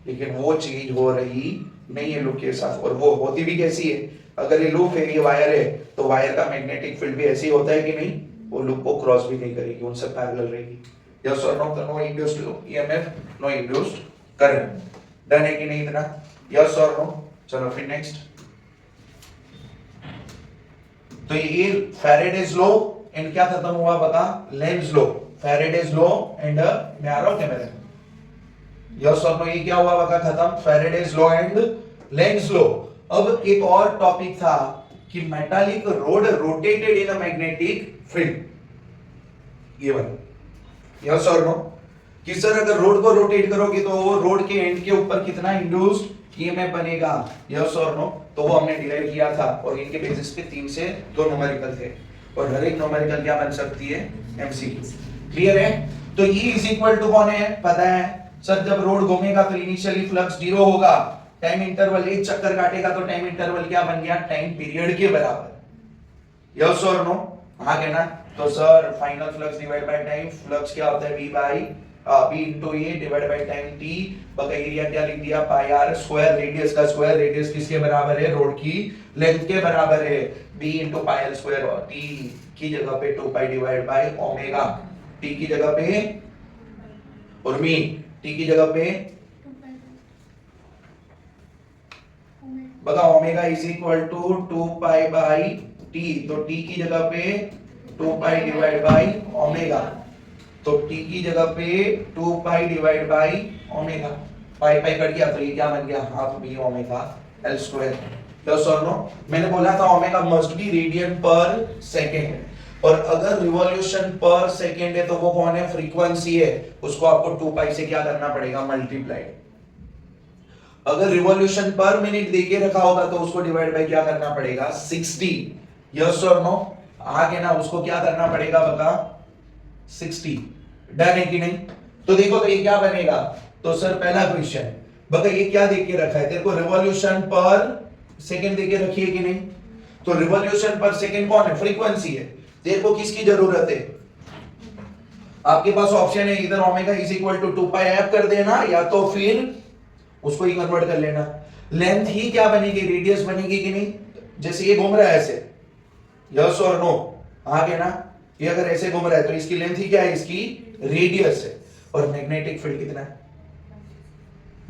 लेकिन वो चेंज हो रही नहीं है लूप के साथ, और वो होती भी कैसी है, अगर ये लूप है, ये वायर है, तो वायर का मैग्नेटिक फील्ड भी ऐसे ही होता है कि नहीं, वो लूप को क्रॉस भी नहीं करेगी, उनसे पैरेलल रहेगी, यस और नो। तो no induced EMF, no induced current, done है कि नहीं इतना, यस और नो। चलो फिर नेक्स्ट, तो ये फैराडेज लॉ एंड क्या खत्म हुआ बता, Lenz law, Faraday's law and मैं आ रहा हूं क्या मेरे, यस और नो, ये क्या हुआ बता खत्म, Faraday's law and Lenz law. अब एक और टॉपिक था कि मेटालिक रोड रोटेटेड इन अ मैग्नेटिक फील्ड, ये वाला, यस और नो, कि सर अगर रोड को रोटेट करोगे तो वो रोड के एंड के ऊपर कितना इंड्यूस्ड ईएमएफ बनेगा, यस और नो। तो वो हमने डिराइव किया था, और इनके बेसिस पे 3 से 2 न्यूमेरिकल थे, और हर एक न्यूमेरिकल क्या बन सकती है, एमसीक्यू, क्लियर है। तो E इज इक्वल टू कौन है, पता है सर, जब रोड घूमेगा तो इनिशियली फ्लक्स 0 होगा, टाइम इंटरवल एक चक्कर काटेगा तो टाइम इंटरवल क्या बन गया, टाइम पीरियड के बराबर, यस और नो, हाँ क्या ना। तो sir final flux divide by time, flux क्या होता है, v by b into a divide by time t, बका एरिया क्या लिख दिया, पाई r स्क्वायर, रेडियस का स्क्वायर, रेडियस किसके बराबर है, रोड की लेंथ के बराबर है, b इनटू पाई l स्क्वायर, और t की जगह पे 2 pi divide by omega, t की जगह पे, और मी t की जगह पे, बका omega is equal to 2 pi by t, तो t की जगह पे 2 पाई डिवाइड बाय ओमेगा, तो t की जगह पे 2 pi divide by omega, pi pi cut गया तो ये क्या बन गया, half b omega l square, yes और नो। मैंने बोला था ओमेगा मस्ट बी रेडियन पर सेकंड, और अगर रिवॉल्यूशन पर सेकंड है तो वो कौन है, फ्रीक्वेंसी है, उसको आपको 2 पाई से क्या करना पड़ेगा, मल्टीप्लाई। अगर रिवॉल्यूशन पर मिनट देके रखा होगा तो उसको डिवाइड बाय क्या करना पड़ेगा, 60, यस और नो, आगे ना उसको क्या करना पड़ेगा बता, 60, डन है कि नहीं। तो देखो तो ये क्या बनेगा, तो सर पहला क्वेश्चन बता, ये क्या देख के रखा है तेरे को, रिवॉल्यूशन पर सेकंड देके रखी है कि नहीं, तो रिवॉल्यूशन पर सेकंड कौन है, फ्रीक्वेंसी है, तेरे को किसकी जरूरत है, आपके पास ऑप्शन है, इधर omega is equal to 2 pi F कर देना, या तो फिर उसको ही कन्वर्ट कर लेना, लेंथ ही क्या बनेगी, रेडियस बनेगी कि नहीं, जैसे ये घूम रहा है ऐसे, यस और नो, आगे ना, ये अगर ऐसे घूम रहा है तो इसकी लेंथ ही क्या है, इसकी रेडियस है, और मैग्नेटिक फील्ड कितना है,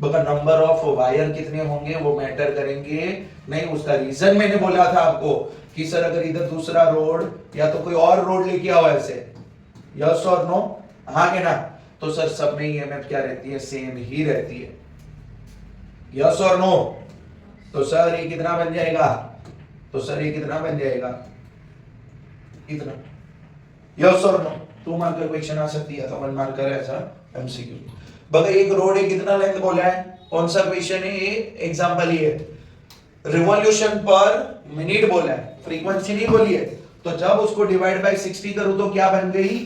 बका नंबर ऑफ वायर कितने होंगे वो मैटर करेंगे नहीं, उसका रीजन मैंने बोला था आपको कि सर अगर इधर दूसरा रोड या तो कोई और रोड लेके आओ ऐसे, यस और नो, आगे ना, तो सर सब में ईएमएफ क्या रहती है, सेम ही रहती है, यस और नो। तो सर ये कितना बन जाएगा, तो सर ये कितना बन जाएगा, इतना, यस और नो। 2 मार्कर क्वेश्चन आ सकती है, तो 1 मार्कर ऐसा एमसीक्यू। बगा एक रोड है, कितना लेंथ बोला है, कौन सा क्वेश्चन है ये, एग्जांपल ये रिवॉल्यूशन पर मिनट बोला है, फ्रीक्वेंसी नहीं बोली है। तो जब उसको डिवाइड बाय 60 करूं तो क्या बन गई,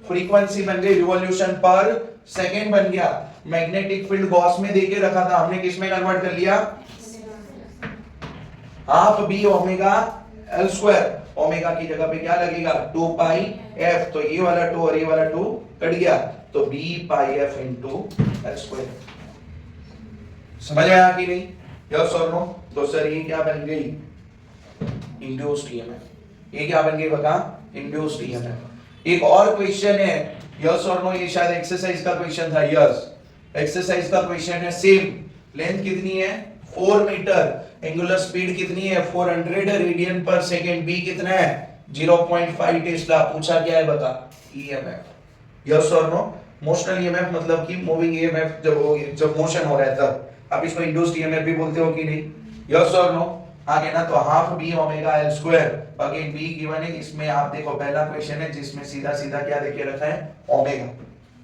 फ्रीक्वेंसी बन गई, रिवॉल्यूशन पर सेकेंड बन गया। मैग्नेटिक फील्ड गॉस में देके रखा था, हमने किस में कन्वर्ट कर लिया, half B omega L square. Omega की जगह पे क्या लगेगा, 2 पाई एफ, तो ये वाला 2 और ये वाला 2 कट गया, तो बी पाई एफ इंटू एल स्क्वायर। समझ में आया कि नहीं, यस और नो। तो सर ये क्या बन गई, इंड्यूस्ड ईएमएफ। ये क्या बन गई बता, इंड्यूस्ड ईएमएफ। एक और क्वेश्चन है, यस और नो, ये शायद एक्सरसाइज का क्वेश्चन था, यस एक्सरसाइज का क्वेश्चन है। सेम लेंथ कितनी है, 4 मीटर, एंगुलर स्पीड कितनी है 400 रेडियन पर सेकंड, बी कितना है 0.5 टेस्ला। पूछा क्या है बता, ईएमएफ। यस और नो। मोशनल ईएमएफ मतलब कि मूविंग ईएमएफ जब मोशन हो रहा है तब, आप इसको इंड्यूस्ड ईएमएफ भी बोलते हो कि नहीं, यस और नो। आगे ना तो half B omega L square, again B given है। इसमें आप देखो पहला क्वेश्चन है जिसमें सीधा सीधा क्या देके रखा है, ओमेगा,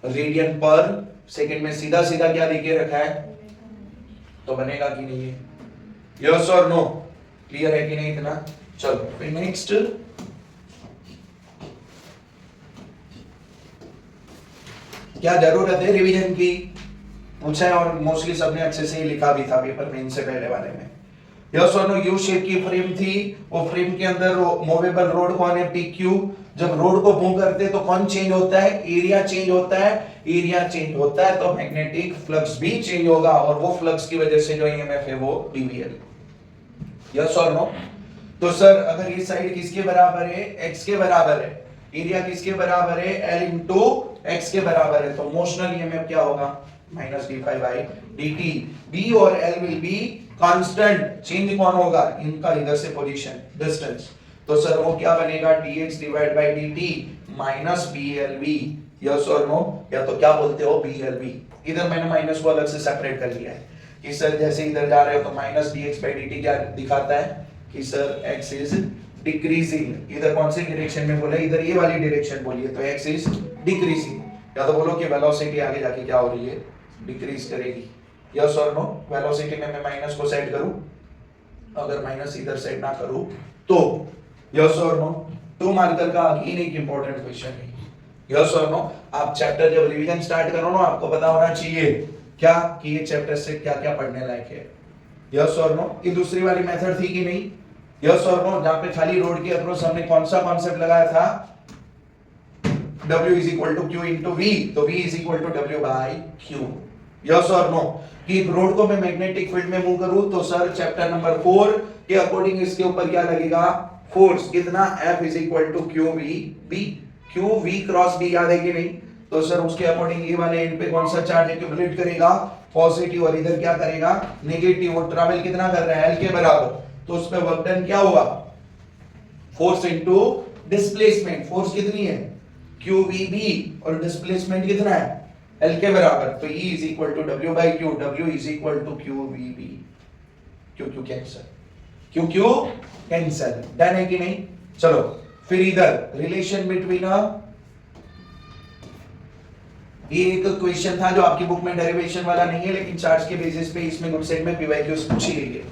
रेडियन पर सेकंड में सीधा सीधा क्या देके रखा है, तो बनेगा कि नहीं है, यस और नो। क्लियर है कि नहीं इतना। चलो फिर नेक्स्ट, क्या जरूरत है रिवीजन की, पूछा है और मोस्टली सबने अच्छे से ही लिखा भी था पेपर में इनसे पहले वाले में। यस और नो। यू शेप की फ्रेम थी, वो फ्रेम के अंदर मूवेबल रोड कौन है, पी क्यू। जब रोड को मूव करते हैं तो कौन चेंज होता है, एरिया चेंज होता है। एरिया चेंज होता है तो मैग्नेटिक फ्लक्स भी चेंज होगा, और वो फ्लक्स की वजह से जो ईएमएफ है वो डीवीएल। यस और नो। तो सर अगर ये साइड किसके बराबर है, एक्स के बराबर है, एरिया किसके बराबर है, एल इंटू एक्स के बराबर है, तो मोशनल ईएमएफ क्या होगा, minus D phi by D T. B और L will be constant, change कौन होगा, इनका इधर से पोजीशन डिस्टेंस। तो सर वो क्या बनेगा, dx divide by dt minus blv। Yes और नो, या तो क्या बोलते हो blv। इधर मैंने माइनस को अलग से सेपरेट कर लिया है कि सर जैसे इधर जा रहे हो तो माइनस dx बाय dt क्या दिखाता है कि सर x इज डिक्रीजिंग। इधर कौन सी डायरेक्शन में बोला, इधर ये वाली डायरेक्शन बोलिए, तो x इज डिक्रीजिंग। या तो बोलो कि वेलोसिटी आगे जाके क्या हो रही है, डिक्रीज करेगी। यस और नो। वेलोसिटी में मैं माइनस को सेट करूं, अगर माइनस इधर सेट ना करूं तो, यस और नो। 2 मार्कर का अगेन एक इंपॉर्टेंट क्वेश्चन है, यस और नो। आप चैप्टर जब रिवीजन स्टार्ट करो ना, आपको पता होना चाहिए क्या कि ये चैप्टर से क्या क्या पढ़ने लायक है, यस और नो। ये दूसरी वाली मेथड थी कि नहीं, यस और नो, जहां पे खाली रोड के अक्रॉस हमने कौन सा कॉन्सेप्ट लगाया था, W is equal to Q into V, तो V is equal to W by Q। Yes और नो। कि रोड को मैं मैग्नेटिक फील्ड में मूव करूं तो सर चैप्टर नंबर 4 के अकॉर्डिंग इसके ऊपर क्या लगेगा, फोर्स कितना, F is equal to QV B। QV cross B याद है कि नहीं, तो सर उसके अकॉर्डिंग ये वाले एंड पे कौन सा चार्ज एक्यूमुलेट करेगा, पॉजिटिव, और इधर क्या करेगा, नेगेटिव। और ट्रैवल कितना कर रहा है, L के बराबर, तो उस पे वर्क डन क्या होगा, फोर्स इनटू डिस्प्लेसमेंट। फोर्स कितनी है QVB और डिस्प्लेसमेंट कितना है L के बराबर, तो E is equal to W by Q, W is equal to QVB। Q cancel, Q cancel, done है कि नहीं। चलो फिर इधर रिलेशन बिटवीन ये एक क्वेश्चन था जो आपकी बुक में डेरिवेशन वाला नहीं है, लेकिन चार्ज के बेसिस पे इसमें गुड सेट में पीवाईक्यूज पूछी गई है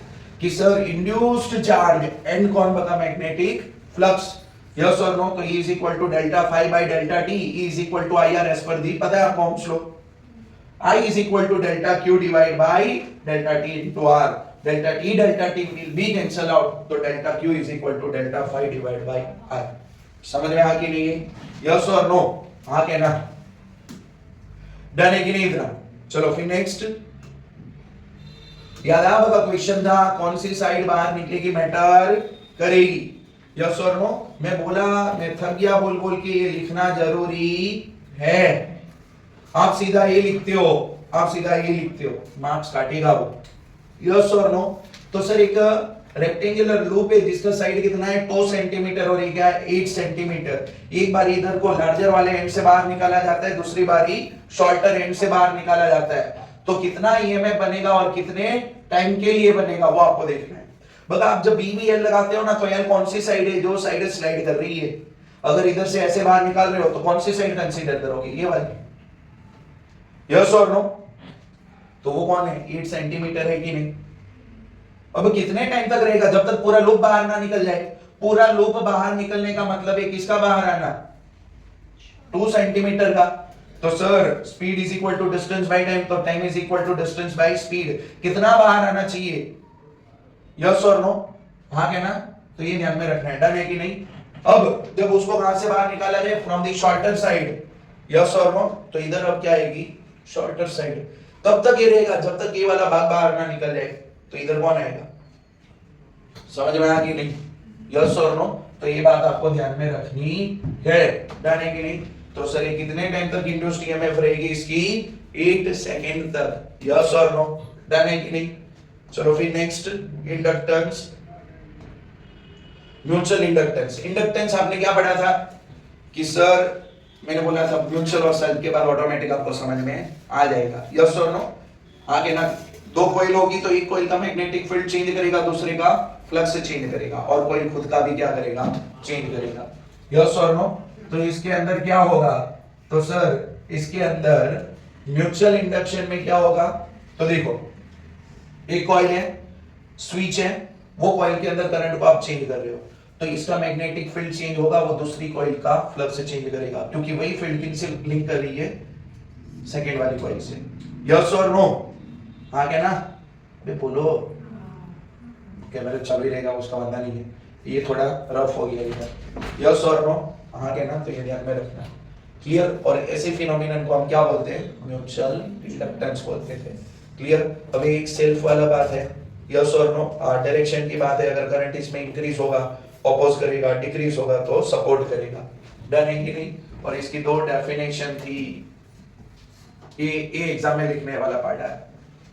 कि सर इंड्यूस्ड चार्ज एंड कौन पता, मैग्नेटिक फ्लक्स, यस और नो। तो E is equal to delta phi by delta t, E is equal to IR as per the, पता है आपको Ohm's law, I is equal to delta Q divide by delta t into R। delta t will be cancel out, तो delta Q is equal to delta phi divide by R। समझ में आ कि नहीं है, yes और no, हाँ कहना, done है कि नहीं इतना। चलो फिर नेक्स्ट, याद आया होगा क्वेश्चन था कौन सी साइड बाहर निकलेगी मैटर करेगी, यस और नो। मैं बोला, मैं थक गया बोल बोल के ये लिखना जरूरी है। आप सीधा ये लिखते हो, आप सीधा ये लिखते हो, मार्क्स काटेगा वो, यस और नो। तो सर एक रेक्टेंगुलर लूप है जिसका साइड कितना है 2 सेंटीमीटर और ये क्या है 8 सेंटीमीटर। एक बार इधर को लार्जर वाले एंड से बाहर निकाला जाता है, दूसरी बारी शॉर्टर एंड से बाहर निकाला जाता है, तो कितना ईएमएफ बनेगा और कितने टाइम के लिए बनेगा वो आपको देखना है। बता आप जब BBL लगाते हो ना, तो यार कौन सी साइड है जो साइड स्लाइड कर रही है, अगर इधर से ऐसे बाहर निकाल रहे हो तो कौन सी साइड कंसीडर करोगे, ये वाली, यस और नो। तो वो कौन है 8 सेंटीमीटर है कि नहीं, अब कितने टाइम तक रहेगा? जब तक पूरा लूप बाहर ना निकल जाए। पूरा लूप बाहर निकलने का मतलब है किसका बाहर आना? 2 सेंटीमीटर का। तो sir speed is equal to distance by time, तो time is equal to distance by speed. कितना बाहर आना चाहिए? यस और नो? हाँ क्या ना? तो ये ध्यान में रखना है। डन है कि नहीं? अब जब उसको कहां से बाहर निकाला जाए? From the shorter side. Yes और नो? तो इधर अब क्या आएगी? Shorter side. तब तक ये रहेगा जब तक ये वाला भाग बाहर ना निकल जाए। तो इधर कौन आएगा? समझ में आया कि नहीं? यस और नो? तो ये बात आपको ध्यान में रखनी है। डन है कि नहीं? तो सर ये कितने टाइम तक इंड्यूस्ड ईएमएफ रहेगी इसकी? 8 सेकंड तक। यस और नो? डन है कि नहीं? चलो फिर next, inductance. Mutual inductance. Inductance आपने क्या पढ़ा था कि सर मैंने बोला था म्यूचुअल और सेल्फ के बाद ऑटोमेटिक आपको समझ में आ जाएगा। यस और नो? आगे ना, दो कॉइल होगी तो एक कॉइल का मैग्नेटिक फील्ड चेंज करेगा, दूसरे का फ्लक्स चेंज करेगा, और कॉइल खुद का भी क्या करेगा? चेंज करेगा। यस और नो? तो इसके अंदर क्या होगा? तो सर इसके अंदर म्यूचुअल इंडक्शन में क्या होगा? तो देखो एक कॉइल है, स्विच है, वो कॉइल के अंदर करंट को आप चेंज कर रहे हो, तो इसका मैग्नेटिक फील्ड चेंज होगा, वो दूसरी कॉइल का फ्लक्स चेंज करेगा, क्योंकि वही फील्ड किनसे लिंक कर रही है? सेकेंड वाली कॉइल से। यस और नो? हाँ क्या ना? अबे बोलो, कैमरा चालू ही रहेगा, उसका वादा नहीं है। ये थोड़ा रफ हो गया इधर। यस और नो? हाँ क्या ना? तो ये ध्यान में रखना। क्लियर? और ऐसे फिनोमिनन को हम क्या बोलते हैं? म्यूचुअल इंडक्टेंस बोलते थे। क्लियर? अभी एक सेल्फ वाला बात है। यस और नो? डायरेक्शन की बात है, अगर करंट इसमें इंक्रीज होगा अपोज करेगा, डिक्रीज होगा तो सपोर्ट करेगा। डन है कि नहीं? और इसकी दो डेफिनेशन थी, ये एग्जाम में लिखने वाला पार्ट है।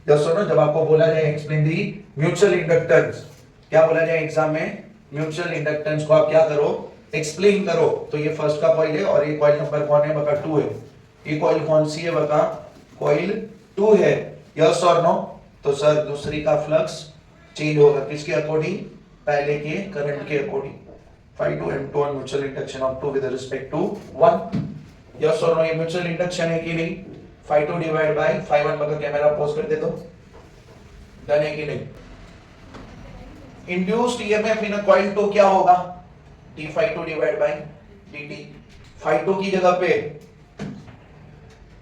यस और नो? जब आपको बोला जाए एक्सप्लेन दी म्यूचुअल इंडक्टेंस, क्या बोला जाए एग्जाम में? म्यूचुअल इंडक्टेंस को आप क्या करो? एक्सप्लेन करो। तो ये फर्स्ट का कॉइल है और ये कॉइल नंबर कौन है? बका 2 है। ये कॉइल कौन सी है? बका कॉइल 2 है। यस और नो? तो सर दूसरी का फ्लक्स चेंज होगा किसके अकॉर्डिंग? पहले के करंट के according. phi 2 m2 on mutual induction of 2 with respect to 1. Yes और नो? ये म्यूचुअल इंडक्शन है कि नहीं? phi 2 divide by phi 1। बका कैमरा पॉज कर दे दो। डन है कि नहीं? Induced EMF in a coil 2 क्या होगा? d phi 2 divide by dt। phi 2 की जगह पे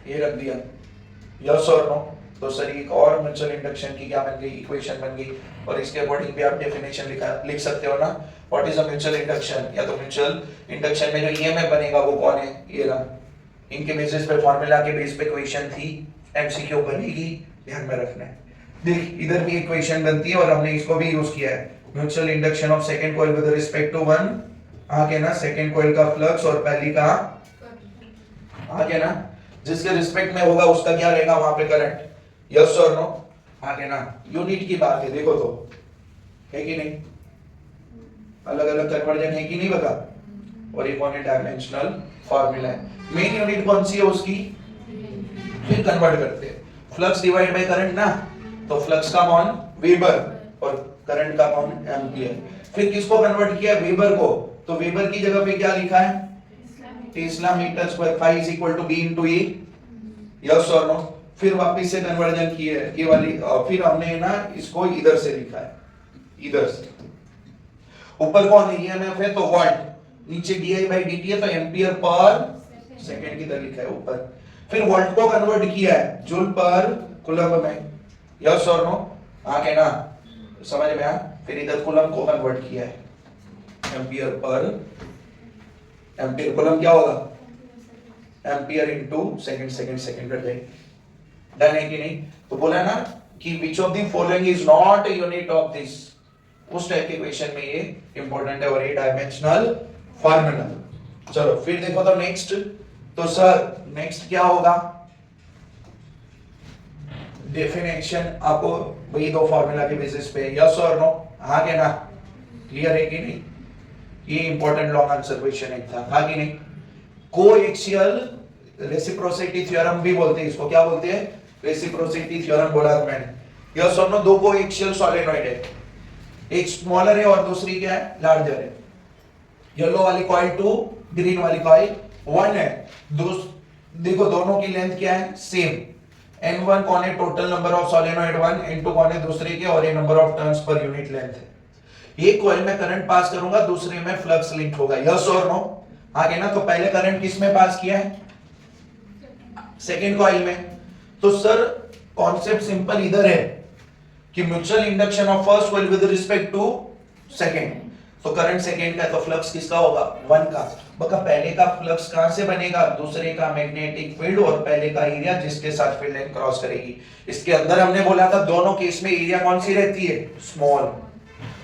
ये रख दिया। यस और नो? तो सर एक और म्यूचुअल इंडक्शन की क्या बन गई? इक्वेशन बन गई, और इसके अकॉर्डिंग भी आप डेफिनेशन लिख सकते हो ना। What is a mutual induction? या तो म्यूचुअल इंडक्शन में जो ईएमएफ बनेगा वो कौन है? ये रहा। इनके बेसिस पे, फार्मूला के बेस पे क्वेश्चन थी, एमसीक्यू बनेगी, ध्यान में रखना है। देख इधर भी इक्वेशन बनती है और हमने इसको भी यूज किया है। Mutual induction of second coil with respect to 1, आगे ना सेकंड कॉइल का फ्लक्स और पहली का, आगे ना जिसके रिस्पेक्ट में होगा उसका क्या रहेगा वहां पे करंट। यस और नो? आगे ना यूनिट की बात है, देखो तो है कि नहीं? अलग अलग कन्वर्जन है कि नहीं बता? और ये कौन है? डायमेंशनल फार्मूला है। मेन यूनिट कौन सी है उसकी? फिर कन्वर्ट करते हैं। फ्लक्स डिवाइड बाय करंट ना, तो फ्लक्स का कौन? वेबर, और करंट का कौन? एम्पियर। फिर किसको कन्वर्ट किया? वेबर को। तो वेबर की जगह पे क्या लिखा है? Tesla metre square. phi is equal टू b इनटू e। यस और नो? फिर वापस से कन्वर्जन की है ये वाली, फिर हमने ना इसको इधर से लिखा है, इधर से। ऊपर कौन है? ईएमएफ है तो वाट, नीचे di बाय dt है तो एम्पियर पर सेकंड की तरह लिखा है ऊपर। फिर वोल्ट को कन्वर्ट किया है जूल पर कूलम्ब में। यस और नो? आगे ना समझ में आ? फिर इधर कूलम्ब को कन्वर्ट किया है एम्पियर पर, एम्पियर कूलम्ब क्या होगा? Ampere into second, second second cut जाएगी। डन है कि नहीं? तो बोला ना कि which of the following is not a unit of this, उस टाइप के क्वेश्चन में ये इंपॉर्टेंट है, और ये डायमेंशनल फार्मूला। चलो फिर देखो तो नेक्स्ट, तो सर नेक्स्ट क्या होगा? डेफिनेशन आपको वही दो फार्मूला के बेसिस पे। यस और नो? हाँ क्या ना? क्लियर है कि नहीं? ये इंपॉर्टेंट लॉन्ग आंसर क्वेश्चन एक था, हाँ कि नहीं? कोएक्सियल रेसिप्रोसिटी थ्योरम भी बोलते हैं इसको। क्या बोलते हैं? रेसिप्रोसिटी थ्योरम बोला था मैंने। यस और नो? दो कोएक्सियल सॉलिनॉइड है, एक स्मॉलर है और दूसरी क्या है? लार्जर है। येलो वाली कॉइल 2, ग्रीन वाली कॉइल 1 है। देखो दोनों की लेंथ क्या है? सेम। N1 कौन है? Total number of solenoid 1, N2 कौन है? दूसरे के, और ये number of turns per unit length है। एक कॉइल में करंट पास करूंगा, दूसरे में फ्लक्स लिंक होगा, यस और नो? आगे ना, तो पहले करंट किस में पास किया है? सेकेंड कॉइल में। तो सर कॉन्सेप्ट सिंपल इधर है कि mutual induction of first coil with respect to second, तो करंट सेकेंड का, तो फ्लक्स किसका होगा? 1 का। बका पहले का फ्लक्स कहां से बनेगा? दूसरे का मैग्नेटिक फील्ड, और पहले का एरिया जिसके साथ फील्ड लाइन क्रॉस करेगी। इसके अंदर हमने बोला था दोनों केस में एरिया कौन सी रहती है? स्मॉल।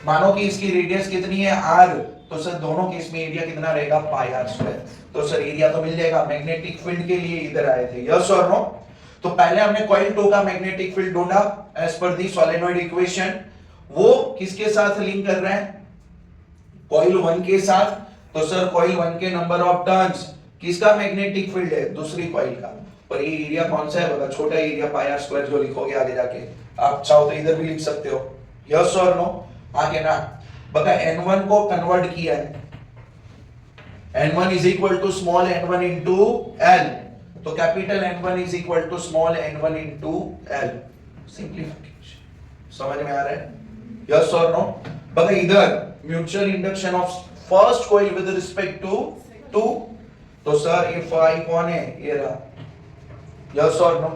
मानो कि इसकी रेडियस कितनी है? r, तो सर दोनों केस में एरिया कितना रहेगा? पाई r स्क्वायर। तो सर एरिया तो मिल जाएगा। मैग्नेटिक फील्ड के लिए इधर आए थे, यस और नो? तो पहले हमने कॉइल 2 का मैग्नेटिक फील्ड ढूंढा एज पर दी सोलेनोइड इक्वेशन। वो किसके साथ लिंक कर रहे हैं? कॉइल 1 के साथ। तो सर कॉइल 1 के नंबर ऑफ टर्न्स, किसका मैग्नेटिक फील्ड है? दूसरी कॉइल का। और ये एरिया कौन सा है? बता, छोटा एरिया पाई r स्क्वायर, जो लिखोगे आगे जाके। आप चाहो तो इधर भी लिख सकते हो, यस और नो? आगे ना, बता N1 को कन्वर्ट किया है, N1 is equal to small n1 into L, तो capital N1 is equal to small n1 into L। Simplification समझ में आ रहा है, यस और नो? बता इधर mutual induction of first coil with respect to 2, तो सर ये फाई कौन है? ये रहा, यस और नो?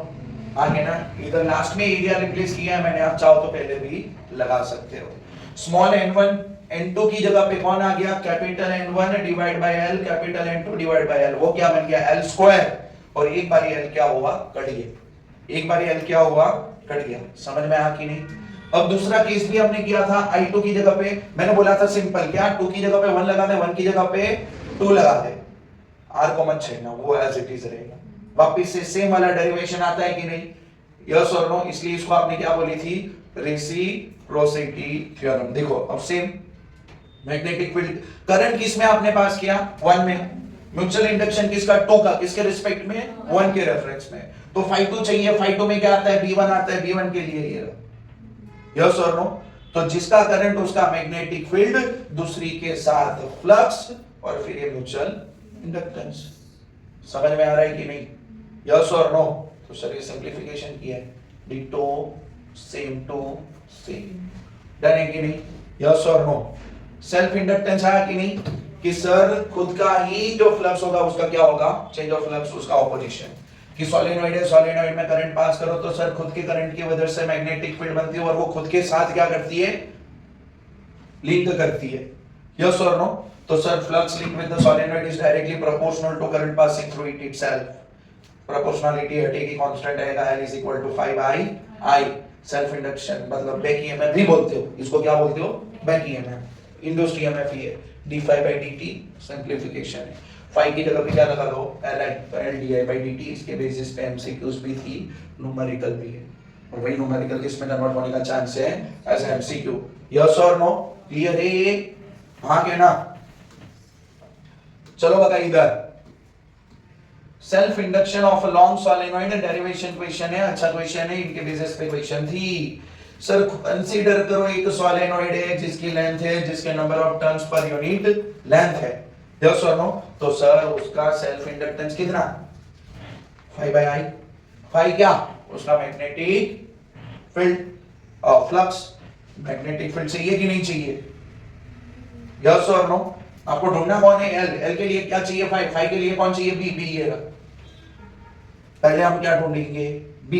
आगे ना, इधर लास्ट में एरिया रिप्लेस किया है मैंने, आप चाहो तो पहले भी लगा सकते हो। स्मॉल n1 n2 की जगह पे कौन आ गया? Capital N1 divide by L, capital N2 divide by L, वो क्या बन गया? L square. और एक बार L क्या हुआ? कट गया। एक बार L क्या हुआ? कट गया। समझ में आया कि नहीं? अब दूसरा केस भी हमने किया था, I2 की जगह पे मैंने बोला था सिंपल, क्या 2 की जगह पे 1 लगा दे, 1 की जगह पे 2 लगा दे, R को मत छेड़ना, वो एज इट इज रहेगा। वापिस से सेम वाला डेरिवेशन आता है कि नहीं, यस और नो? इसलिए इसको आपने क्या बोली थी? Reciprocity theorem. देखो अब सेम मैग्नेटिक फील्ड, करंट किस में आपने पास किया? 1 में। म्यूचुअल इंडक्शन किसका? 2 का। किसके रिस्पेक्ट में? 1 के रेफरेंस में। तो φ2 चाहिए, φ2 में क्या आता है? B1 आता है, B1 के लिए ये रहा, यस और नो? तो जिसका करंट उसका मैग्नेटिक फील्ड, दूसरी के साथ फ्लक्स, और फिर ये म्यूचुअल इंडक्टेंस। समझ में आ रहा है कि नहीं, यस और नो? तो सर ये सिंप्लीफिकेशन किया है, ditto same to same, done है कि नहीं, यस और नो? सेल्फ इंडक्टेंस आया कि नहीं, कि सर खुद का ही जो फ्लक्स होगा उसका क्या होगा? चेंज ऑफ फ्लक्स, उसका ऑपोजिशन। कि सोलेनोइड है, सोलेनोइड में करंट पास करो तो सर खुद के करंट की वजह से मैग्नेटिक फील्ड बनती है, और वो खुद के साथ क्या करती है? लिंक करती है, यस और नो? तो sir flux link with the solenoid is directly proportional to current passing through it itself. Proportionality हटेगी, कांस्टेंट रहेगा, L is equal to 5 by I। Self induction मतलब बैक ईएमएफ भी बोलते हो, इसको क्या बोलते हो? Back EMF. इंड्यूस्ड ईएमएफ ही है, d5/dt सिंप्लीफिकेशन है। फाई की जगह पे क्या लगा दो? Li, तो LdI/dt। इसके बेसिस पे एमसीक्यूज भी थी, न्यूमेरिकल भी है, और वही न्यूमेरिकल किस में कन्वर्ट होने का चांस है? एज एमसीक्यू, यस और नो? क्लियर है ये? हाँ के ना? चलो बता, इधर self induction of a long solenoid derivation question है, अच्छा क्वेश्चन है, इनके बेसिस पे क्वेश्चन थी। सर कंसीडर करो एक सोलेनोइड है जिसकी लेंथ है, जिसके number of turns per unit length है, यस और नो? तो सर उसका सेल्फ इंडक्टेंस कितना? 5/I। फाई क्या? उसका magnetic field, flux. Magnetic field चाहिए कि नहीं चाहिए, यस और नो? आपको ढूंढना कौन है? L के लिए क्या चाहिए? फाई के लिए कौन चाहिए? B ये रहा। पहले हम क्या ढूंढेंगे? B,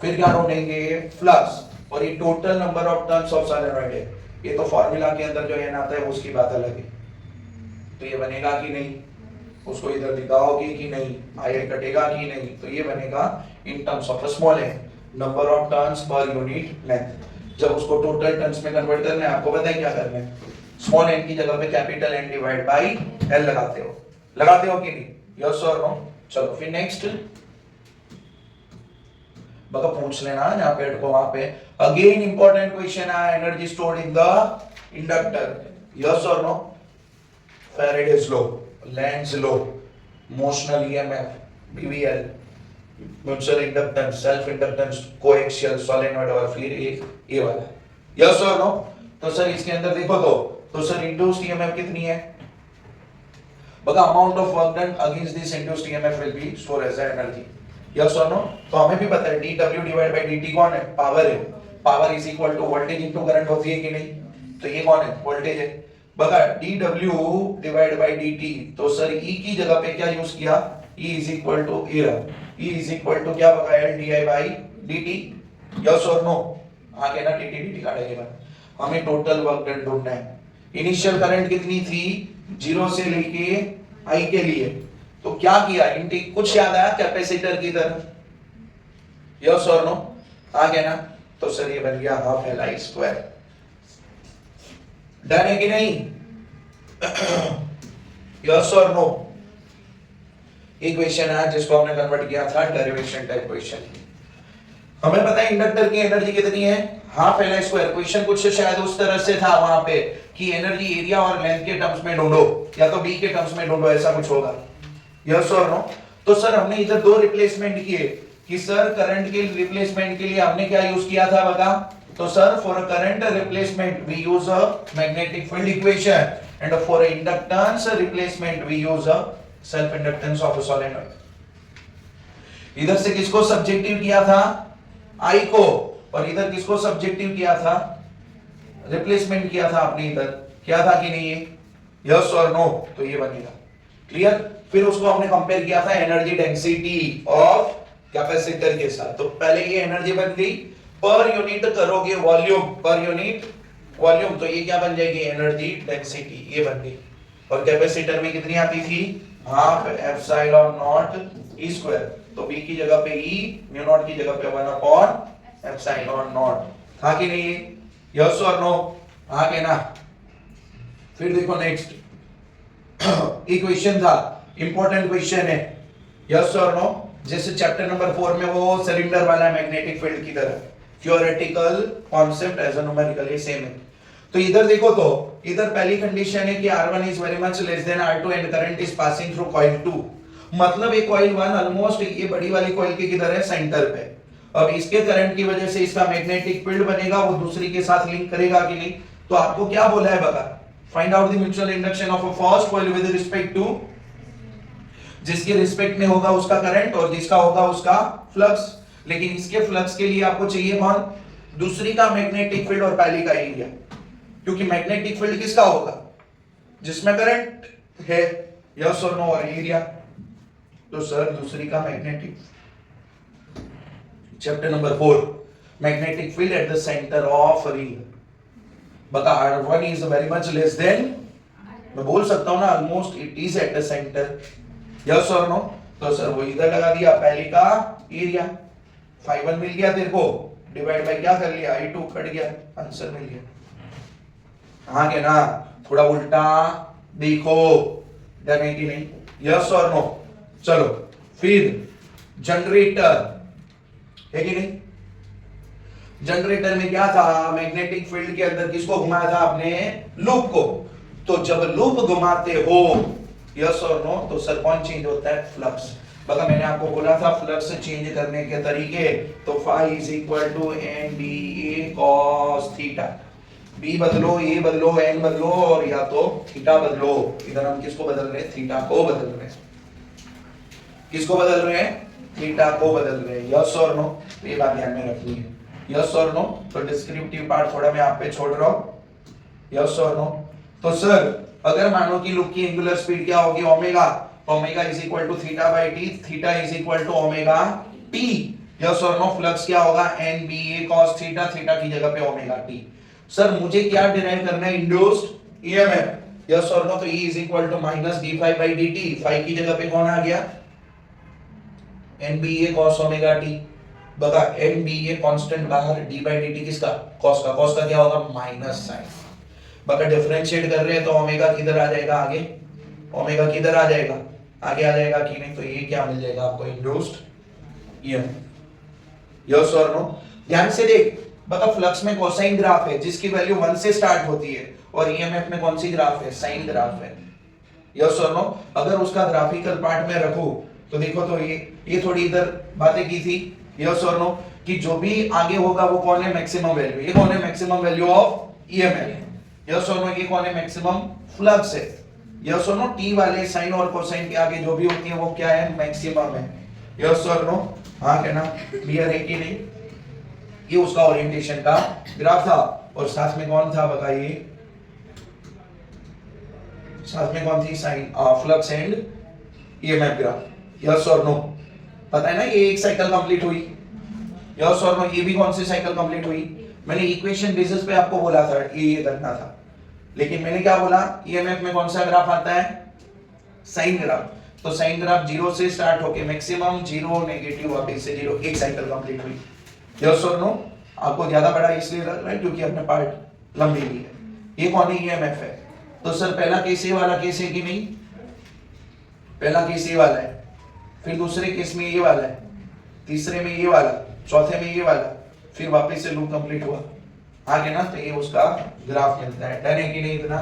फिर क्या ढूंढेंगे? फ्लक्स, और ये total number of turns of solenoid है। ये तो फार्मूला के अंदर जो n आता है उसकी बात अलग है। तो ये बनेगा कि नहीं? उसको इधर दिखाओगे कि नहीं? आगे कटेगा कि नहीं? तो ये बनेगा in terms of small n, number of turns per unit length. जब उसको टोटल टर्न्स में कन्वर्ट करना है, आपको पता है क्या करना है? स्मॉल n की जगह पे capital N divide by L लगाते हो कि नहीं, यस और नो? चलो फिर नेक्स्ट बता, पूछ लेना जहां पे अटको वहां पे। अगेन इंपॉर्टेंट क्वेश्चन है, energy stored in the inductor, yes और no? Faraday's law, Lenz law, motional EMF, BVL, mutual inductance, self inductance, coaxial, solenoid, और फिर ये वाला, यस और नो? तो सर इसके अंदर देखो तो सर इंड्यूस्ड ईएमएफ कितनी है? बता, amount of work done against this induced EMF will be stored as energy, yes और नो? तो हमें भी पता है dw डिवाइड बाय dt कौन है? पावर है। Power is equal to voltage into current होती है कि नहीं? तो ये कौन है? वोल्टेज है। बगा dw डिवाइड बाय dt, तो सर e की जगह पे क्या यूज किया? e is equal to e is equal to क्या बगा? l di by dt। Yes और नो? आगे ना dt dt काटेंगे बाद। हमें टोटल वर्क डन ढूंढना है। इनिशियल करंट कितनी थी 0 से लेके I के लिए, तो क्या किया? कुछ याद आया कैपेसिटर की तरह? यस और नो? आ गया ना? तो सर ये बन गया half L I square. Done है कि नहीं? यस और नो? इक्वेशन है जिसको हमने कन्वर्ट किया था डेरिवेशन टाइप क्वेश्चन। हमें पता है इंडक्टर की एनर्जी कितनी है? Half L I square. Question कुछ शायद उस तरह से था वहां पे कि एनर्जी एरिया और लेंथ के टर्म्स में ढूंढो या तो बी के टर्म्स में ढूंढो, ऐसा कुछ होगा। यस और नो? तो सर हमने इधर दो रिप्लेसमेंट किए कि सर करंट के रिप्लेसमेंट के लिए हमने क्या यूज किया था बता? तो sir for a current replacement we use a magnetic field equation and for inductance replacement we use a self inductance of a solenoid. इधर से किसको सब्जेक्टिव किया था? I को, और इधर किसको सब्जेक्टिव किया था? रिप्लेसमेंट किया था आपने इधर। क्या था कि नहीं ये? यस और नो? तो ये बनेगा क्लियर। फिर उसको हमने कंपेयर किया था एनर्जी डेंसिटी ऑफ कैपेसिटर के साथ। तो पहले ये एनर्जी बन गई, पर यूनिट करोगे वॉल्यूम, पर यूनिट वॉल्यूम, तो ये क्या बन जाएगी? एनर्जी डेंसिटी, ये बन गई। और कैपेसिटर में कितनी आती थी? Half epsilon not E square. तो b की जगह पे e, म्यू नॉट की जगह पे 1 अपॉन एप्सिलॉन नॉट। था कि नहीं? यस और नो? हाँ के ना? फिर देखो नेक्स्ट इक्वेशन था, इंपॉर्टेंट क्वेश्चन है। यस और नो? जैसे चैप्टर नंबर 4 में वो सिलेंडर वाला मैग्नेटिक फील्ड की तरह, theoretical concept as a numerical, ये सेम है। तो इधर देखो, तो इधर पहली कंडीशन है कि R1 is very much less than R2 and current is passing through coil 2। मतलब ये कॉइल 1 ऑलमोस्ट ये बड़ी वाली कॉइल के किधर है? सेंटर पे। अब इसके करंट की वजह से इसका मैग्नेटिक फील्ड बनेगा, वो दूसरी के साथ लिंक करेगा कि नहीं? तो आपको क्या बोला है बता? Find out the mutual induction of a first coil with respect to, जिसके रिस्पेक्ट में होगा उसका करंट और जिसका होगा उसका फ्लक्स। लेकिन इसके फ्लक्स के लिए आपको चाहिए कौन? दूसरी का मैग्नेटिक फील्ड और पहली का एरिया, क्योंकि मैग्नेटिक फील्ड किसका होगा? जिसमें करंट है। यस और नो? और एरिया, तो सर दूसरी का magnetic, chapter number 4 magnetic field at the centre of ring. बता R1 is very much less than, मैं बोल सकता हूं ना almost it is at the centre. Yes और नो? तो सर वो इधर लगा दिया, पहले का एरिया 5 मिल गया तेरे को, डिवाइड बाय क्या कर लिया? I2 कट गया, आंसर मिल गया। हाँ क्या ना? थोड़ा उल्टा देखो, डन है कि नहीं? यस और नो? चलो फिर जनरेटर है कि नहीं? जनरेटर में क्या था? मैग्नेटिक फील्ड के अंदर किसको घुमाया था आपने? लूप को। तो जब लूप घुमाते हो, यस और नो? तो सर कौन चेंज होता है? फ्लक्स। बता मैंने आपको बोला था फ्लक्स चेंज करने के तरीके, तो phi is equal to N B A cos theta. B बदलो, ए बदलो, एन बदलो, और या तो थीटा बदलो। इधर हम किसको बदल रहे हैं? थीटा को बदल रहे हैं। किसको बदल रहे हैं? थीटा को बदल रहे हैं। यस और नो? ये बात ध्यान में रखनी है। यस और नो? तो डिस्क्रिप्टिव पार्ट थोड़ा मैं आप पे छोड़ रहा हूं। यस और नो? तो सर अगर मानो कि लूप की एंगुलर स्पीड क्या होगी? Omega. Omega is equal to theta by t, theta is equal to omega t. Yes और नो? फ्लक्स क्या होगा? N B A cos theta, theta की जगह पे ओमेगा टी। सर मुझे क्या डिराइव करना है? Induced EMF. यस और नो? तो E is equal to minus D phi by D t. Phi की जगह पे कौन आ गया? NBA cos omega t. बता NBA कांस्टेंट बाहर, d by dt किसका? cos का। cos का क्या होगा? Minus sign. बता डिफरेंशिएट कर रहे हैं तो ओमेगा किधर आ जाएगा? आगे। ओमेगा किधर आ जाएगा? आगे आ जाएगा कि नहीं? तो ये क्या मिल जाएगा आपको? Induced EMF. यस और नो? ध्यान से देख, बता फ्लक्स में कोसाइन ग्राफ है जिसकी वैल्यू 1 से स्टार्ट होती है, और ईएमएफ में कौन सी ग्राफ है? साइन ग्राफ है। यस और नो? अगर उसका ग्राफिकल पार्ट में रखूं तो देखो, तो ये थोड़ी इधर बातें की थी। यस और नो? कि जो भी आगे होगा वो कौन है? Maximum value. ये कौन है? Maximum value of EMF. Yes और नो? ये कौन है? मैक्सिमम फ्लक्स है। यस और नो? टी वाले साइन और कोसाइन के आगे जो भी होती है वो क्या है? मैक्सिमम है। यस और नो? हाँ कहना, क्लियर है कि नहीं? ये उसका ओरिएंटेशन का ग्राफ था। और साथ में कौन था बताइए, साथ में कौन थी? Sine flux and EMF graph. Yes और नो? पता है ना ये एक साइकिल कंप्लीट हुई। यस और नो? ये भी कौन सी साइकिल कंप्लीट हुई? मैंने इक्वेशन बेसिस पे आपको बोला था ये करना था, लेकिन मैंने क्या बोला, ईएमएफ में कौन सा ग्राफ आता है? Sine graph. तो साइन ग्राफ जीरो से स्टार्ट होके मैक्सिमम जीरो, नेगेटिव, वापस से जीरो, एक साइकिल कंप्लीट हुई। यस और नो? आपको ज्यादा बड़ा इसलिए लग रहा है क्योंकि अपने पार्ट लंबी भी है। ये कौन है? ईएमएफ है। तो सर पहला केस ये वाला केस है कि नहीं? पहला केस ये वाला है, फिर दूसरे केस में ये वाला है, तीसरे में ये वाला, चौथे में ये वाला, फिर वापस से लूप कंप्लीट हुआ। हाँ कहना? तो ये उसका ग्राफ मिलता है। डन है कि नहीं इतना?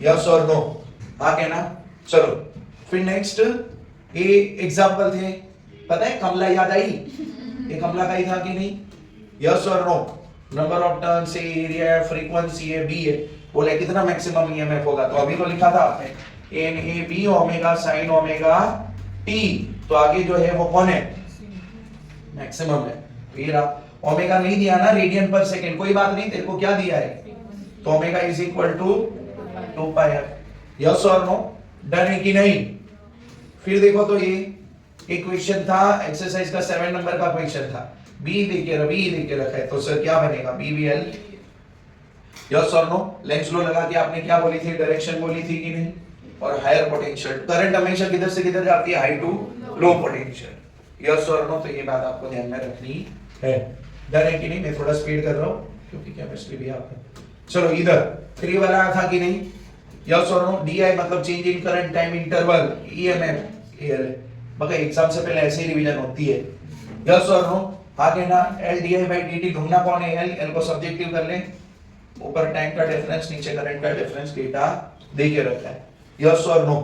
यस और नो? हाँ कहना? चलो फिर नेक्स्ट ये एग्जांपल थे, पता है कमला याद आई? ये कमला का ही था कि नहीं? यस और नो? नंबर ऑफ टर्न्स है, एरिया है, फ्रीक्वेंसी है, बी है, बोले कितना मैक्सिमम ईएमएफ होगा? तो अभी तो लिखा था आपने N A B omega sine omega t. तो आगे जो है वो कौन है? मैक्सिमम है। ये रहा। ओमेगा नहीं दिया ना, रेडियन पर सेकंड, कोई बात नहीं, तेरे को क्या दिया है? तो omega is equal to 2 pi r. Yes और नो? डन है कि नहीं? फिर देखो तो ये एक क्वेश्चन था, एक्सरसाइज का 7 नंबर का क्वेश्चन था, बी देके रखा है, तो सर क्या बनेगा? बीवीएल। यस और नो? लेंस लो लगा के आपने क्या बोली थी? डायरेक्शन बोली थी कि नहीं? और हायर पोटेंशियल, करंट हमेशा किधर से किधर जाती है? High to low potential. Yes और नो? तो ये बात आपको ध्यान में रखनी है। डर है कि नहीं? मैं थोड़ा स्पीड कर रहा हूँ क्योंकि केमिस्ट्री भी आपने। चलो इधर फिर ये वाला था कि नहीं? यस और नो? डी आई मतलब change in current time interval, EMF L है। मगर एग्जाम से पहले ऐसे ही रिवीजन होती है। यस और नो? आगे ना L D I by D T ढूंढना कौन है? एल को सब्जेक्टिव कर ले, ऊपर टाइम का डिफरेंस, नीचे करंट का डिफरेंस, डेटा दे के रखा है। यस और नो?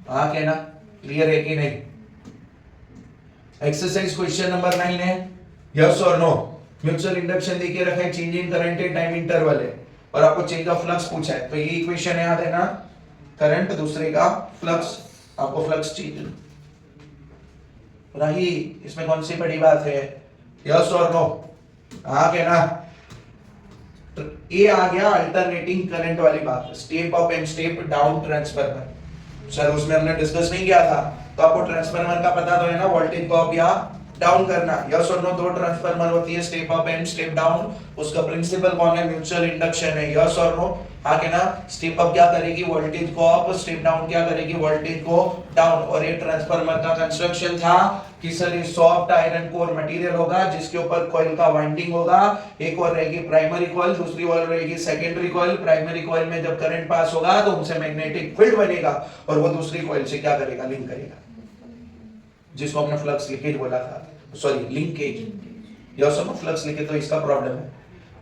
हाँ कहना? क्लियर है कि नहीं? एक्सरसाइज क्वेश्चन नंबर 9 है। यस और नो? म्यूचुअल इंडक्शन देके रखा है, चेंज इन करंट है, टाइम इंटरवल है, और आपको चेंज ऑफ फ्लक्स पूछा है। तो ये इक्वेशन याद है ना? करंट दूसरे का फ्लक्स, आपको फ्लक्स चेंज रही, इसमें कौन सी बड़ी बात है? यस और नो? हाँ कहना? ये आ गया अल्टरनेटिंग करंट वाली बात, step up and step down transformer. Sir उसमें हमने डिस्कस नहीं किया था, तो आपको ट्रांसफार्मर का पता तो है ना, वोल्टेज को अप या डाउन करना। यस और नो? दो ट्रांसफार्मर होती है, step up and step down, उसका प्रिंसिपल कौन है? म्यूचुअल इंडक्शन है। यस और नो? हाँ कहना? स्टेप अप क्या करेगी? वोल्टेज को अप, स्टेप डाउन क्या करेगी? वोल्टेज को डाउन। और ये ट्रांसफार्मर का कंस्ट्रक्शन था कि सर ये सॉफ्ट आयरन कोर मटेरियल होगा जिसके ऊपर कॉइल का वाइंडिंग होगा, एक और रहेगी प्राइमरी कॉइल, दूसरी और रहेगी सेकेंडरी कॉइल। प्राइमरी कॉइल में जब करंट पास होगा तो उनसे मैग्नेटिक फील्ड बनेगा और वो दूसरी कॉइल से क्या करेगा? लिंक करेगा, जिसको हमने फ्लक्स लीकेज बोला था, सॉरी लिंकेज। यस और नो? फ्लक्स लीकेज तो इसका प्रॉब्लम है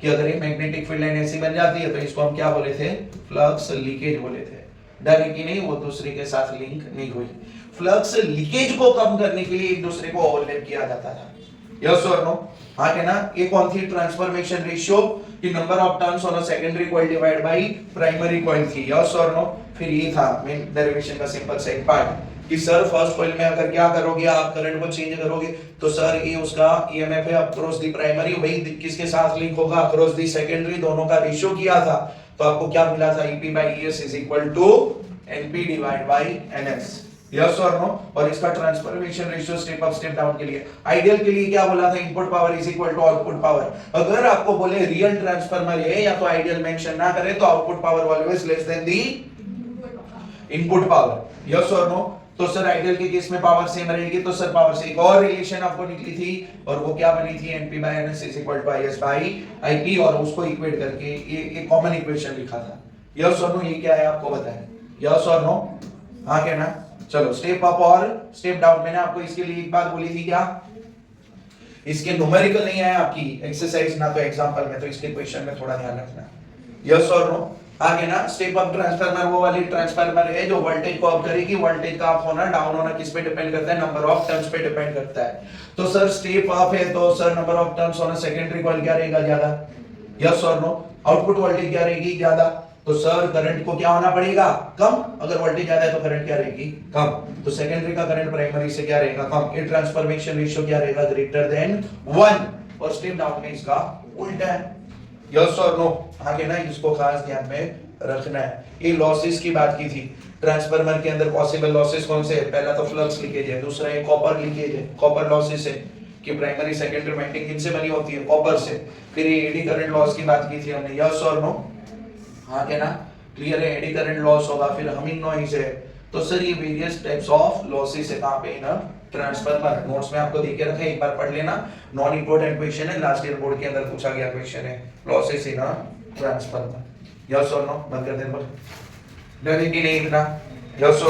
कि अगर एक मैग्नेटिक फील्ड लाइन ऐसी बन जाती है तो इसको हम क्या बोले थे? फ्लक्स लीकेज बोले थे। डर है कि नहीं? वो दूसरे के साथ लिंक नहीं हुई। फ्लक्स लीकेज को कम करने के लिए एक दूसरे को ओवरलैप किया जाता था। यस और नो? हाँ कहना? ये कौन थी ट्रांसफॉर्मेशन रेशियो? कि number of turns on a secondary coil divide by primary coil थी। यस और नो? फिर ये था मेन डेरिवेशन का सिंपल सा एक पार्ट कि सर फर्स्ट कॉइल में अगर क्या करोगे आप? करंट को चेंज करोगे, तो सर ये उसका ईएमएफ है अक्रॉस द प्राइमरी, वही किसके साथ लिंक होगा? Across the secondary. दोनों का रेशियो किया था तो आपको क्या मिला था? EP by ES is equal to NP divided by NS. Yes और नो? और इसका transformation ratio step up step down के लिए, आइडियल के लिए क्या बोला था? Input power is equal to output power. अगर आपको बोले रियल ट्रांसफार्मर है या तो आइडियल मेंशन ना करे तो output power always less than the input power. Yes और नो? तो सर आइडियल के केस में पावर सेम रहेगी, तो सर पावर से एक और रिलेशन आपको निकली थी और वो क्या बनी थी? NP by NS is equal to IS by IP, और उसको इक्वेट करके ये कॉमन इक्वेशन लिखा था। यस और नो? ये क्या है आपको बताएं? यस और नो? हाँ कहना? चलो स्टेप अप और स्टेप डाउन, मैंने आपको इसके लिए एक बात बोली थी क्या? इसके न्यूमेरिकल नहीं है आपकी एक्सरसाइज ना, तो एग्जांपल में, तो इसके क्वेश्चन में थोड़ा ध्यान रखना। यस और नो? आगे ना स्टेप अप ट्रांसफार्मर वो वाली ट्रांसफार्मर है जो वोल्टेज को अप करेगी। वोल्टेज का अप होना डाउन होना किस पे डिपेंड करता है? नंबर ऑफ टर्न्स पे डिपेंड करता है। तो सर स्टेप अप है तो सर नंबर ऑफ टर्न्स होना सेकेंडरी कॉइल क्या रहेगा? ज्यादा। यस और नो? आउटपुट वोल्टेज क्या रहेगी? ज्यादा। तो सर करंट को क्या होना पड़ेगा, कम। अगर वोल्टेज ज्यादा है तो करंट क्या रहेगी, कम। तो सेकेंडरी का करंट प्राइमरी से क्या रहेगा, कम। ये ट्रांसफॉर्मेशन रेशियो क्या रहेगा, ग्रेटर देन 1। और स्टेप डाउन में इसका उल्टा है। यस और नो, आगे ना इसको खास ध्यान में रखना है। ये लॉसेस की बात की थी, ट्रांसफार्मर के अंदर पॉसिबल लॉसेस कौन से है, पहला तो फ्लक्स लीकेज है, दूसरा है कॉपर लीकेज है, कॉपर लॉसेस है कि प्राइमरी सेकेंडरी वाइंडिंग किनसे बनी होती है, कॉपर से। फिर ये एडी करंट लॉस की बात की थी हमने, यस और नो, हाँ क्या ना, क्लियर है। एडी करंट लॉस होगा, फिर हमिंग नॉइज है। तो सर ये वेरियस टाइप्स ऑफ लॉसेस है कहां पे, ना ट्रांसफार्मर। नोट्स में आपको देके रखा है, एक बार पढ़ लेना। नॉन इंपोर्टेंट क्वेश्चन है, लास्ट ईयर बोर्ड के अंदर पूछा गया क्वेश्चन है, लॉसेस इन ट्रांसफार्मर। यस और नो, बंद कर दे, डरेंगे नहीं इतना। यस